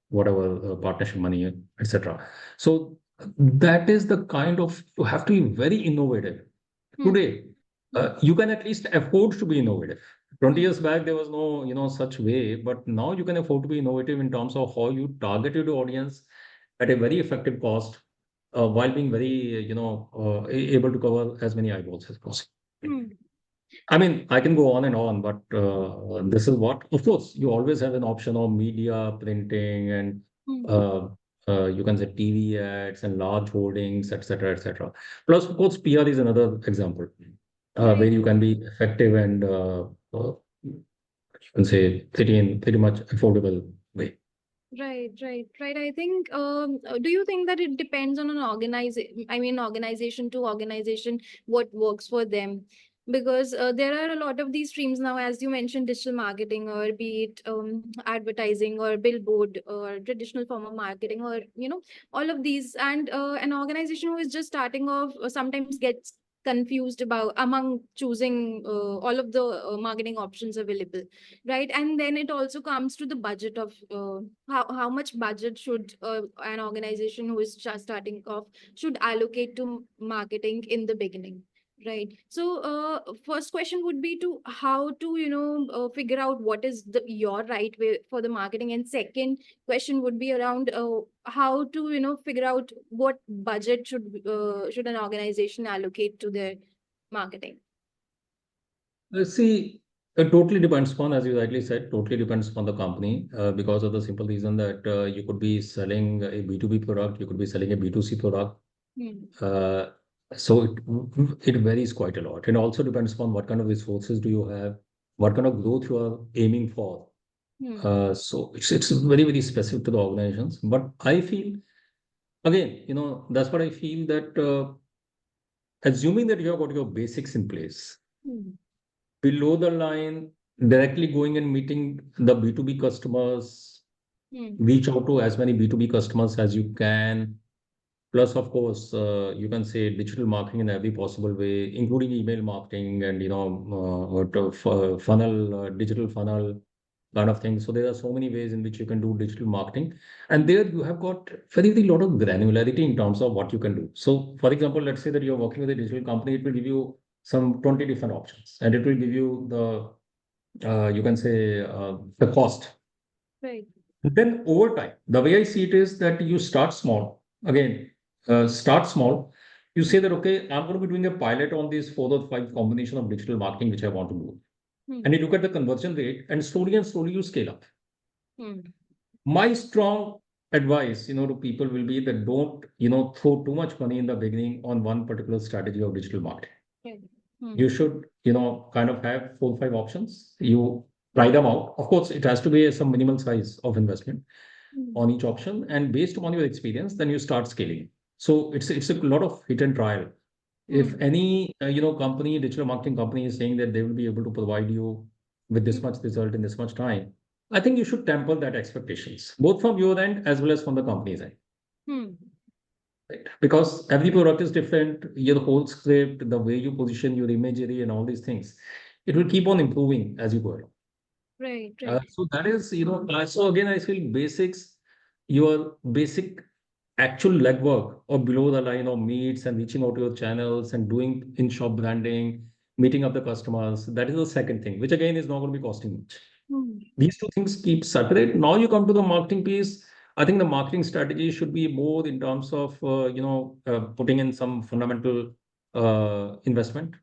whatever partnership money, etc. So that is the kind of, you have to be very innovative Hmm. today. Hmm. You can at least afford to be innovative. 20 Hmm. years back, there was no, such way, but now you can afford to be innovative in terms of how you target your audience at a very effective cost, while being very, able to cover as many eyeballs as possible. Hmm. I mean, I can go on and on, but this is what, of course, you always have an option of media, printing, and Hmm. uh, you can say TV ads and large holdings, etc., etc. Plus, of course, PR is another example where Right. you can be effective and you can say pretty much affordable way. Right, right, right. I think, do you think that it depends on an organization to organization, what works for them? Because there are a lot of these streams now, as you mentioned, digital marketing, or be it advertising or billboard or traditional form of marketing, or, all of these. And an organization who is just starting off sometimes gets confused about among choosing all of the marketing options available, right? And then it also comes to the budget of how much budget should an organization who is just starting off should allocate to marketing in the beginning, right? So first question would be to how to figure out what is your right way for the marketing, and second question would be around how to figure out what budget should an organization allocate to their marketing. See, it totally depends upon, as you rightly said, totally depends upon the company, because of the simple reason that you could be selling a B2B product, you could be selling a B2C product. Hmm. Uh, so it varies quite a lot. And also depends upon what kind of resources do you have, what kind of growth you are aiming for. Hmm. So it's very, very specific to the organizations. But I feel, again, that's what I feel, that assuming that you have got your basics in place, Hmm. below the line, directly going and meeting the B2B customers, Hmm. reach out to as many B2B customers as you can. Plus, of course, you can say digital marketing in every possible way, including email marketing and, funnel, digital funnel kind of thing. So there are so many ways in which you can do digital marketing. And there you have got very, very lot of granularity in terms of what you can do. So for example, let's say that you're working with a digital company, it will give you some 20 different options, and it will give you you can say, the cost. Right. Then over time, the way I see it is that you start small. Again, start small. You say that, okay, I'm going to be doing a pilot on these 4 or 5 combination of digital marketing which I want to do. Hmm. And you look at the conversion rate, and slowly you scale up. Hmm. My strong advice, to people will be that don't, throw too much money in the beginning on one particular strategy of digital marketing. Right. Hmm. You should, kind of have 4 or 5 options. You try them out. Of course, it has to be some minimal size of investment Hmm. on each option, and based on your experience, then you start scaling. So it's a lot of hit and trial. If Hmm. any company, digital marketing company, is saying that they will be able to provide you with this Hmm. much result in this much time, I think you should temper that expectations, both from your end as well as from the company's end. Hmm. Right? Because every product is different, your whole script, the way you position your imagery and all these things, it will keep on improving as you go along. Right. Right. So that is, so again, I feel basics, your basic actual legwork or below the line of meets and reaching out to your channels and doing in-shop branding, meeting up the customers. That is the second thing, which again is not going to be costing much. Hmm. These two things keep separate. Now you come to the marketing piece. I think the marketing strategy should be more in terms of, putting in some fundamental investment,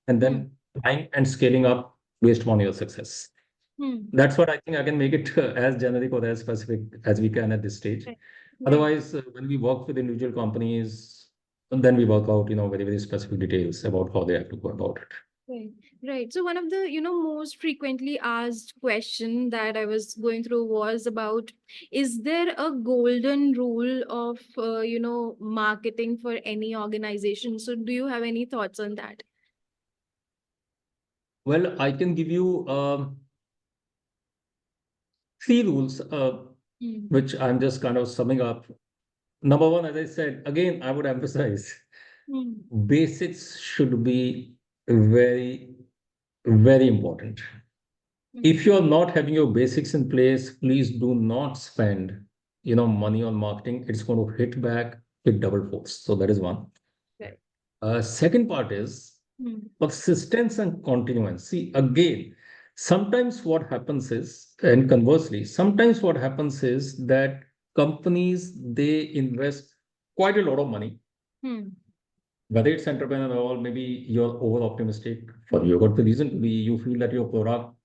and Hmm. then trying and scaling up based on your success. Hmm. That's what I think I can make it as generic or as specific as we can at this stage. Right. Right. Otherwise, when we work with individual companies, then we work out, very, very specific details about how they have to go about it. Right. Right. So one of the most frequently asked question that I was going through was about, is there a golden rule of marketing for any organization? So do you have any thoughts on that? Well, I can give you 3 rules, Hmm. which I'm just kind of summing up. Number one, as I said, again, I would emphasize Hmm. basics should be very, very important. Hmm. If you're not having your basics in place, please do not spend, money on marketing. It's going to hit back with double force. So that is one. Right. Second part is Hmm. persistence and continuance. See, again, sometimes what happens is, and conversely, sometimes what happens is that companies, they invest quite a lot of money, Hmm. whether it's entrepreneur or maybe you're over optimistic. For you got the reason to be, you feel that your product,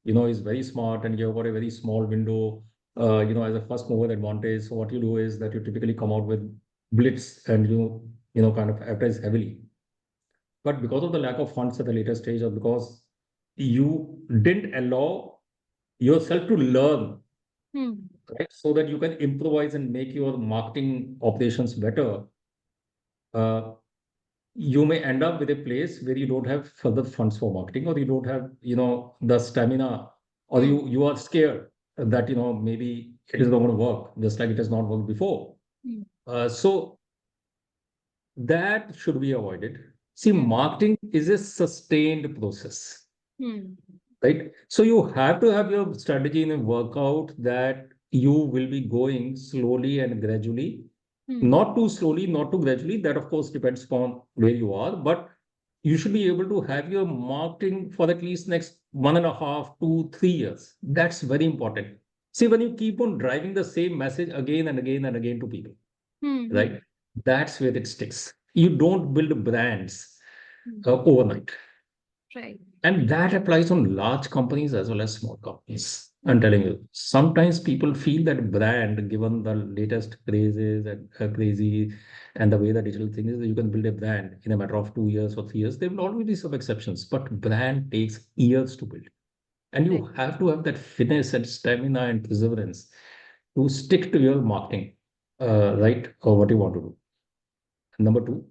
is very smart and you've got a very small window, as a first mover advantage. So what you do is that you typically come out with blitz and kind of advertise heavily. But because of the lack of funds at the later stage, or because you didn't allow yourself to learn, Hmm. right, so that you can improvise and make your marketing operations better, uh, you may end up with a place where you don't have further funds for marketing, or you don't have, the stamina, or Hmm. you are scared that, maybe it is not going to work, just like it has not worked before. Hmm. So that should be avoided. See, Hmm. marketing is a sustained process. Hmm. Right? So you have to have your strategy in a workout that you will be going slowly and gradually, Hmm. not too slowly, not too gradually. That, of course, depends upon where you are, but you should be able to have your marketing for at least next 1.5 to 3 years. That's very important. See, when you keep on driving the same message again and again and again to people, Hmm. Hmm. right? That's where it sticks. You don't build brands Hmm. overnight. Right. And that applies on large companies as well as small companies. I'm Hmm. telling you, sometimes people feel that brand, given the latest crazes and crazy and the way the digital thing is, you can build a brand in a matter of 2 years or 3 years. There will always be some exceptions, but brand takes years to build. And you Right. have to have that fitness and stamina and perseverance to stick to your marketing, right? Or what you want to do. Number two.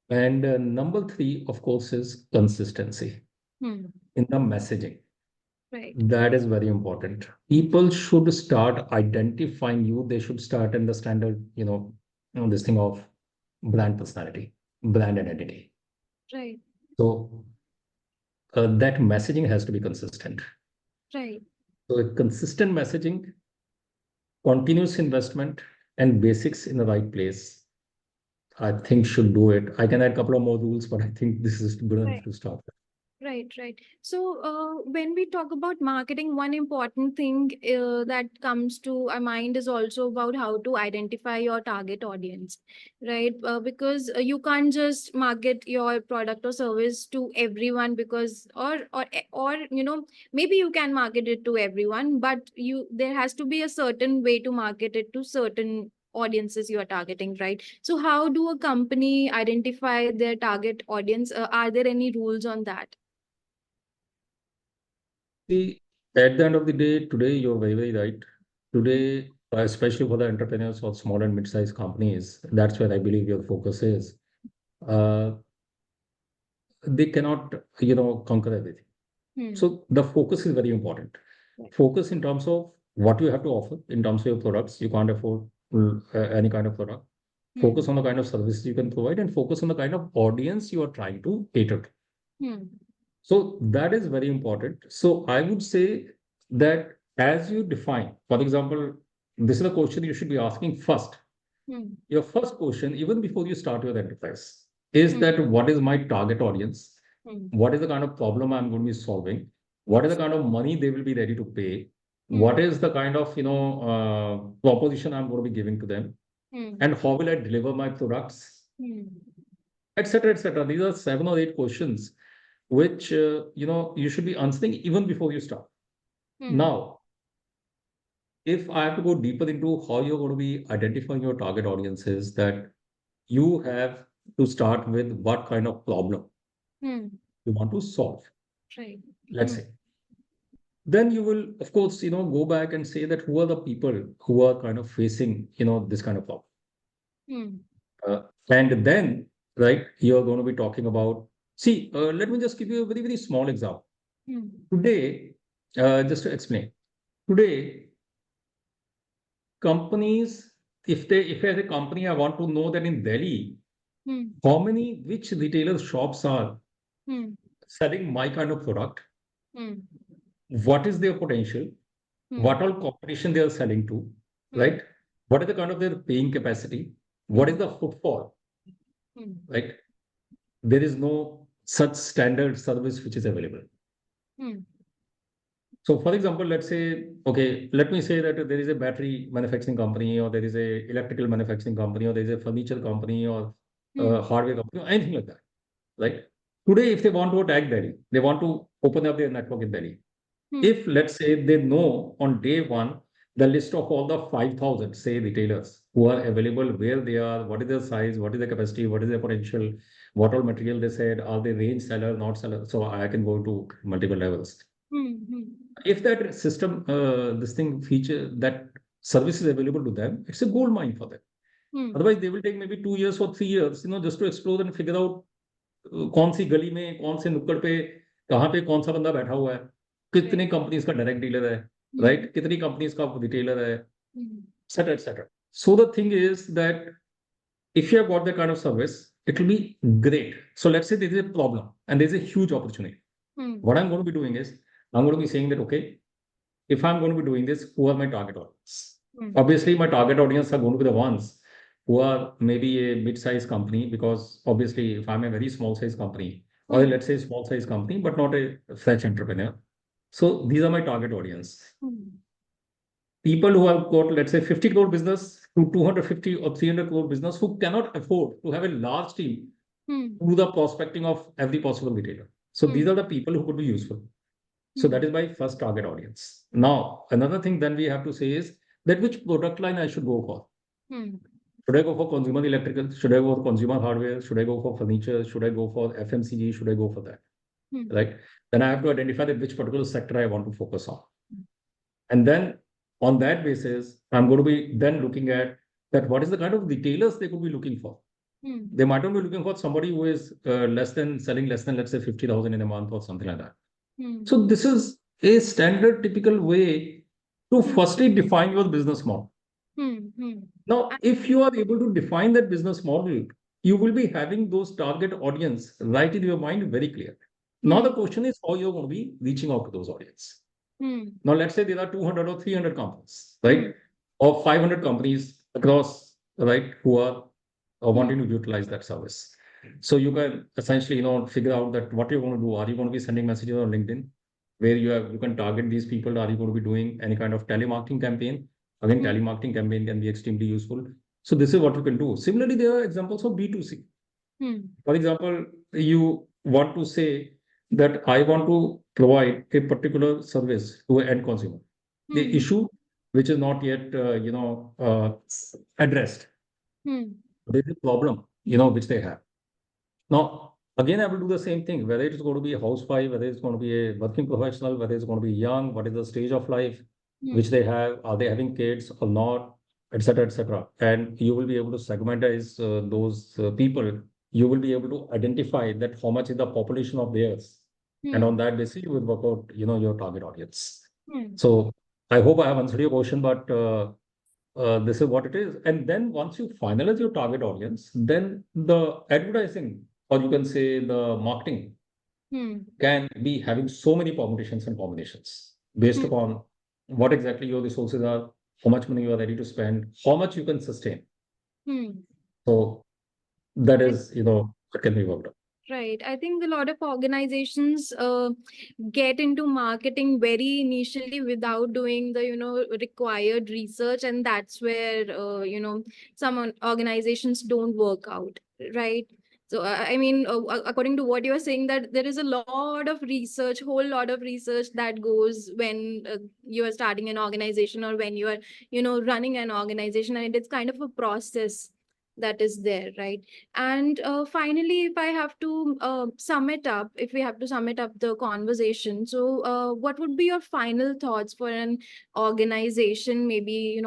And number three, of course, is consistency Hmm. in the messaging. Right. That is very important. People should start identifying you. They should start in the standard, this thing of brand personality, brand identity. Right. So that messaging has to be consistent. Right. So a consistent messaging, continuous investment, and basics in the right place, I think should do it. I can add a couple of more rules, but I think this is good enough Right. to start. Right, right. So, when we talk about marketing, one important thing that comes to our mind is also about how to identify your target audience, right? Because you can't just market your product or service to everyone, because or maybe you can market it to everyone, but there has to be a certain way to market it to certain audiences you are targeting, right? So, how do a company identify their target audience? Are there any rules on that? See, at the end of the day, today you're very, very right. Today, especially for the entrepreneurs or small and mid-sized companies, that's where I believe your focus is. Uh, they cannot, conquer everything. Hmm. So the focus is very important. Right. Focus in terms of what you have to offer in terms of your products. You can't afford any kind of product. Hmm. Focus on the kind of services you can provide, and focus on the kind of audience you are trying to cater to. Hmm. So that is very important. So I would say that as you define, for example, this is a question you should be asking first. Hmm. Your first question, even before you start your enterprise, is Hmm. that what is my target audience? Hmm. What is the kind of problem I'm going to be solving? What is the kind of money they will be ready to pay? Hmm. What is the kind of proposition I'm going to be giving to them? Hmm. And how will I deliver my products? Hmm. Etc. Etc. These are 7 or 8 questions which you should be answering even before you start. Hmm. Now, if I have to go deeper into how you're going to be identifying your target audiences, that you have to start with what kind of problem Hmm. you want to solve. Right. Let's Hmm. say. Then you will, of course, go back and say that who are the people who are kind of facing, this kind of problem. Hmm. Uh, and then, right, you're going to be talking about, see, let me just give you a very, very small example. Hmm. Today, just to explain, today, companies if as a company, I want to know that in Delhi, Hmm. which retailers shops are Hmm. selling my kind of product, Hmm. what is their potential, Hmm. what all competition they are selling to, Hmm. right? What is the kind of their paying capacity? What is Hmm. the footfall, Hmm. right? There is no such standard service which is available. Hmm. So, for example, let's say, okay, let me say that there is a battery manufacturing company, or there is a electrical manufacturing company, or there is a furniture company, or Hmm. hardware company, or anything like that, right? Today, if they want to attack Delhi, they want to open up their network in Delhi. Hmm. If, let's say, they know on day one the list of all the 5,000, say, retailers who are available, where they are, what is their size, what is their capacity, what is their potential, what all material they said, are they range seller, not seller? So I can go to multiple levels. Hmm. Hmm. If that system, this thing feature, that service is available to them, it's a gold mine for them. Hmm. Otherwise, they will take maybe 2 years or 3 years, just to explore and figure out कौन सी गली में कौन से नुक्कड़ पे कहाँ पे कौन सा बंदा बैठा हुआ है Right. कितनी कंपनीज का डायरेक्ट डीलर है Hmm. राइट कितनी कंपनीज का रिटेलर है Hmm. etc etc so the thing is that if you have got that kind of service it will be great so let's say there is a problem and there is a huge opportunity Hmm. what I'm going to be doing is I'm going to be saying that okay if I'm going to be doing this who are my target audience Hmm. obviously my target audience are going to be the ones who are maybe a mid-sized company because obviously if I'm a very small size company or Hmm. let's say small size company but not a fresh entrepreneur so these are my target audience Hmm. people who have got let's say 50 crore business to 250 or 300 crore business who cannot afford to have a large team Hmm. to do the prospecting of every possible retailer so these Hmm. are the people who could be useful so Hmm. that is my first target audience. Now, another thing then we have to say is that which product line I should go for. Hmm. Should I go for consumer electrical? Should I go for consumer hardware? Should I go for furniture? Should I go for FMCG? Should I go for that? Hmm. Right? Then I have to identify that which particular sector I want to focus on. And then on that basis, I'm going to be then looking at that what is the kind of retailers they could be looking for. Hmm. They might not be looking for somebody who is selling less than, let's say, 50,000 in a month or something like that. Hmm. So this is a standard typical way to Hmm. firstly define your business model. Hmm. Hmm. Now, if you are able to define that business model, you will be having those target audience right in your mind very clear. Now Hmm. the question is how you're going to be reaching out to those audience. Hmm. Now let's say there are 200 or 300 companies, Hmm. right? Or 500 companies across, right, who are Hmm. wanting to utilize that service. So you can essentially, figure out that what you're going to do. Are you going to be sending messages on LinkedIn where you can target these people? Are you going to be doing any kind of telemarketing campaign? Again, Hmm. telemarketing campaign can be extremely useful. So this is what you can do. Similarly, there are examples of B2C. Hmm. For example, you want to say that I want to provide a particular service to an end consumer. The Hmm. issue which is not yet, addressed. Hmm. There is a problem, which they have. Now, again, I will do the same thing, whether it's going to be a housewife, whether it's going to be a working professional, whether it's going to be young, what is the stage of life which Hmm. they have, are they having kids or not, etc., etc. And you will be able to segmentize those people. You will be able to identify that how much is the population of theirs. And Hmm. on that basis, you will work out, your target audience. Hmm. So I hope I have answered your question, but this is what it is. And then once you finalize your target audience, then the advertising, or you can say the marketing, Hmm. can be having so many permutations and combinations based Hmm. upon what exactly your resources are, how much money you are ready to spend, how much you can sustain. Hmm. So that is, what can be worked on. Right. I think a lot of organizations get into marketing very initially without doing the, required research. And that's where, some organizations don't work out. Right. So, I mean, according to what you are saying, that there is a lot of research, whole lot of research that goes when you are starting an organization or when you are, running an organization. And it's kind of a process that is there. Right. And finally, if I have to sum it up, if we have to sum it up the conversation, so what would be your final thoughts for an organization? Maybe,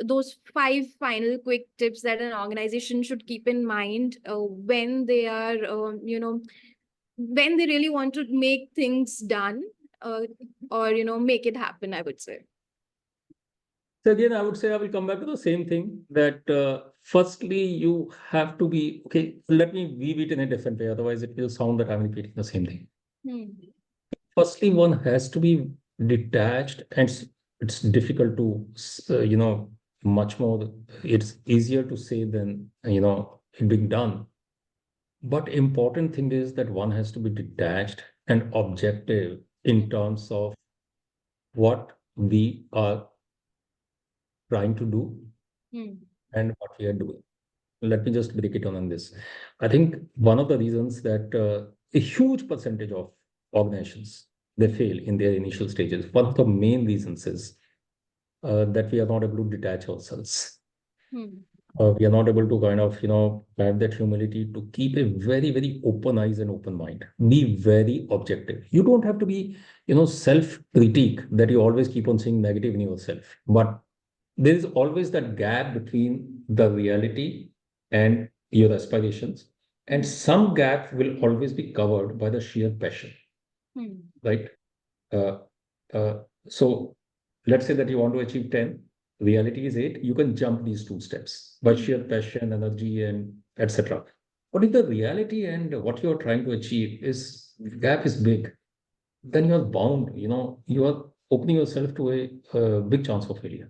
those five final quick tips that an organization should keep in mind when they are, when they really want to make things done, uh, or, make it happen, I would say. So again, I would say I will come back to the same thing that firstly, you have to be okay. Let me weave it in a different way. Otherwise, it will sound that I'm repeating the same thing. Hmm. Firstly, one has to be detached, and it's difficult to, much more. It's easier to say than, it being done. But important thing is that one has to be detached and objective in terms of what we are trying to do Hmm. and what we are doing. Let me just break it down on this. I think one of the reasons that a huge percentage of organizations they fail in their initial stages. One of the main reasons is that we are not able to detach ourselves. Hmm. We are not able to kind of have that humility to keep a very very open eyes and open mind. Be very objective. You don't have to be self critique that you always keep on saying negative in yourself, but there is always that gap between the reality and your aspirations. And Hmm. some gap will always be covered by the sheer passion, Hmm. right? Uh, uh, so let's say that you want to achieve 10, reality is 8, you can jump these 2 steps by Hmm. sheer passion, energy, and etc. But if the reality and what you're trying to achieve is gap is big, then you're bound, you are opening yourself to a big chance of failure.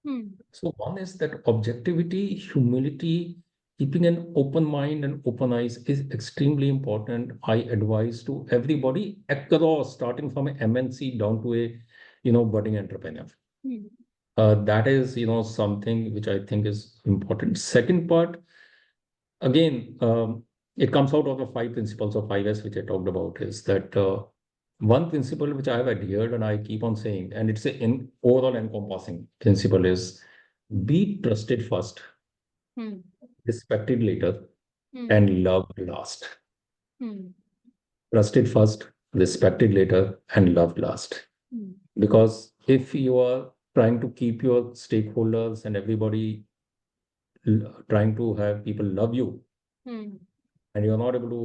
Hmm. So one is that objectivity, humility, keeping an open mind and open eyes is extremely important. I advise to everybody across, starting from a MNC down to a, budding entrepreneur. Hmm. That is, something which I think is important. Second part, again, it comes out of the 5 principles of 5S, which I talked about, is that one principle which I have adhered and I keep on saying, and it's an overall encompassing principle is be trusted first, Hmm. respected later, Hmm. and loved last. Hmm. Trusted first, respected later, and loved last. Hmm. Because if you are trying to keep your stakeholders and everybody trying to have people love you, Hmm. and you're not able to,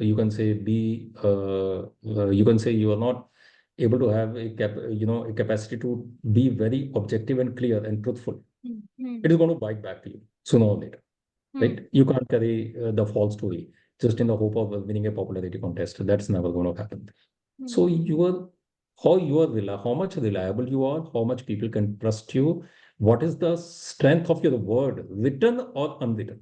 you can say you can say you are not able to have a capacity to be very objective and clear and truthful, Hmm. Hmm. it is going to bite back to you sooner or later, Hmm. right? You can't carry the false story just in the hope of winning a popularity contest. That's never going to happen. So Hmm. how much reliable you are, how much people can trust you, what is the strength of your word, written or unwritten,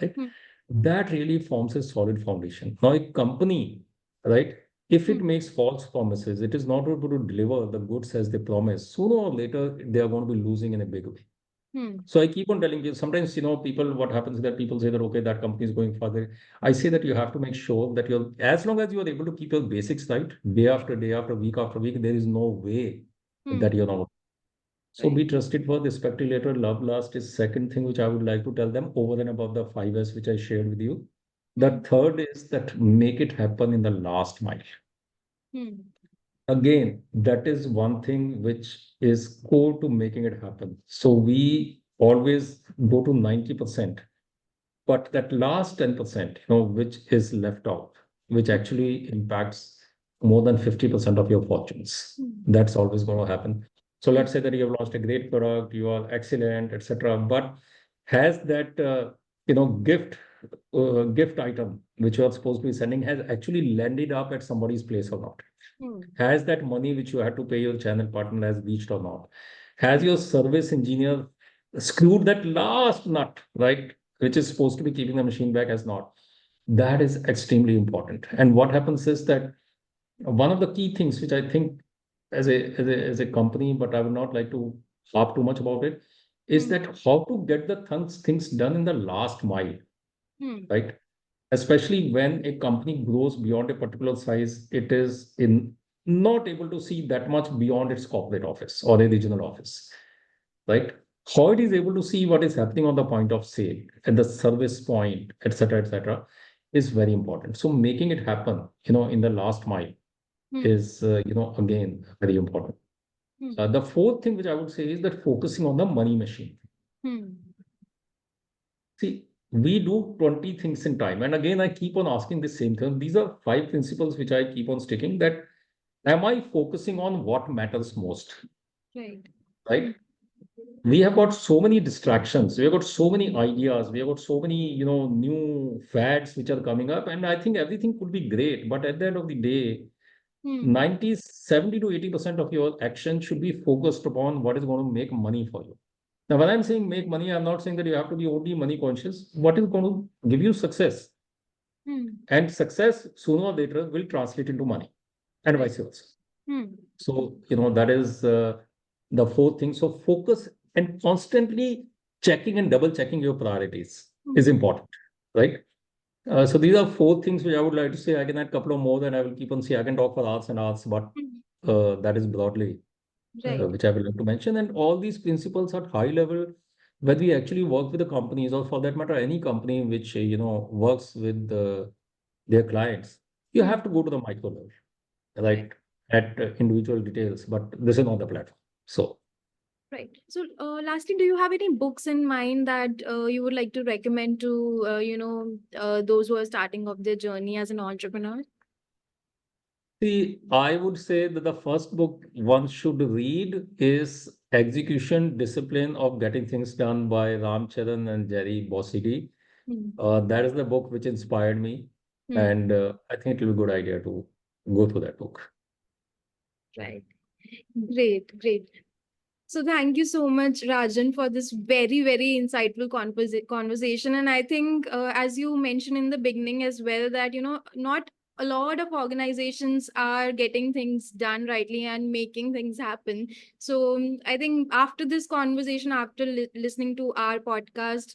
right? Hmm. That really forms a solid foundation. Now, a company, right, if Hmm. it makes false promises, it is not able to deliver the goods as they promise, sooner or later, they are going to be losing in a big way. Hmm. So I keep on telling you, sometimes, people, what happens is that people say that, okay, that company is going further. I say that you have to make sure that as long as you are able to keep your basics right, day after week, there is no way that Hmm. you're not. So Right. be trusted for respected later, love last is second thing which I would like to tell them over and above the 5S which I shared with you. Hmm. The third is that make it happen in the last mile. Hmm. Again, that is one thing which is core to making it happen. So we always go to 90%, but that last 10%, which is left out, which actually impacts more than 50% of your fortunes. Hmm. That's always going to happen. So Hmm. let's say that you have launched a great product, you are excellent, etc. But has that gift item which you are supposed to be sending has actually landed up at somebody's place or not? Hmm. Has that money which you had to pay your channel partner has reached or not? Has your service engineer screwed that last nut, right? Which is supposed to be keeping the machine back has not. That is extremely important. And what happens is that one of the key things which I think as a company, but I would not like to harp too much about it, is Hmm. that how to get the things done in the last mile, Hmm. right? Especially when a company grows beyond a particular size, it is in not able to see that much beyond its corporate office or a regional office, right? How it is able to see what is happening on the point of sale, at the service point, etc., is very important. So making it happen, in the last mile Hmm. is, again, very important. Hmm. The fourth thing which I would say is that focusing on the money machine. Hmm. See, we do 20 things in time. And again, I keep on asking the same thing. These are 5 principles which I keep on sticking that am I focusing on what matters most? Right. right? We have got so many distractions. We have got so many ideas. We have got so many, new fads which are coming up. And I think everything could be great. But at the end of the day, Hmm. 90, 70 to 80% of your action should be focused upon what is going to make money for you. Now, when I'm saying make money, I'm not saying that you have to be only money conscious. What is going to give you success? Hmm. And success sooner or later will translate into money and Right. vice versa. Hmm. So, that is the fourth thing. So, focus and constantly checking and double checking your priorities is Hmm. important, right? So, these are four things which I would like to say. I can add a couple of more, then I will keep on saying. I can talk for hours and hours, but Hmm. that is broadly Right. which I would like to mention. And all these principles at high level, when we actually work with the companies, or for that matter, any company which works with their clients, you Hmm. have to go to the micro level, Right. right? At individual details, but this is not the platform. So, Right. So, lastly, do you have any books in mind that you would like to recommend to, those who are starting off their journey as an entrepreneur? see, I would say that the first book one should read is Execution Discipline of Getting Things Done by Ram Charan and Jerry Bossidi. Hmm. That is the book which inspired me, Hmm. and I think it will be a good idea to go through that book. Right. Great. Great. So thank you so much, Rajan, for this very, very insightful conversation. And I think, as you mentioned in the beginning as well, that not a lot of organizations are getting things done rightly and making things happen. So I think after this conversation, after listening to our podcast,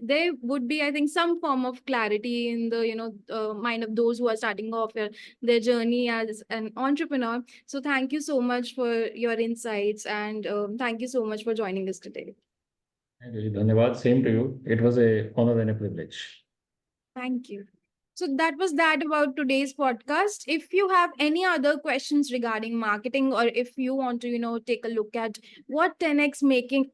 there would be, I think, some form of clarity in the mind of those who are starting off their journey as an entrepreneur. So thank you so much for your insights and thank you so much for joining us today. Really, Dhanyavad. Same to you. It was a honor and a privilege. Thank you. So that was that about today's podcast. If you have any other questions regarding marketing, or if you want to, take a look at what 10x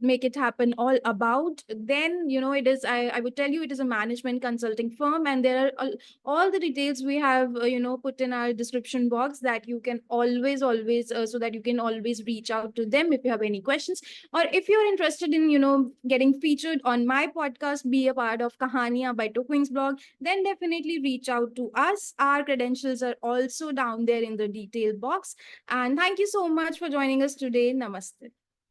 make it happen all about, then it is. I would tell you it is a management consulting firm, and there are all the details we have put in our description box that you can always so that you can always reach out to them if you have any questions, or if you're interested in getting featured on my podcast, be a part of Kahaniyaan by Tookwings blog, then definitely reach out to us. Our credentials are also down there in the detail box. And thank you so much for joining us today. Namaste.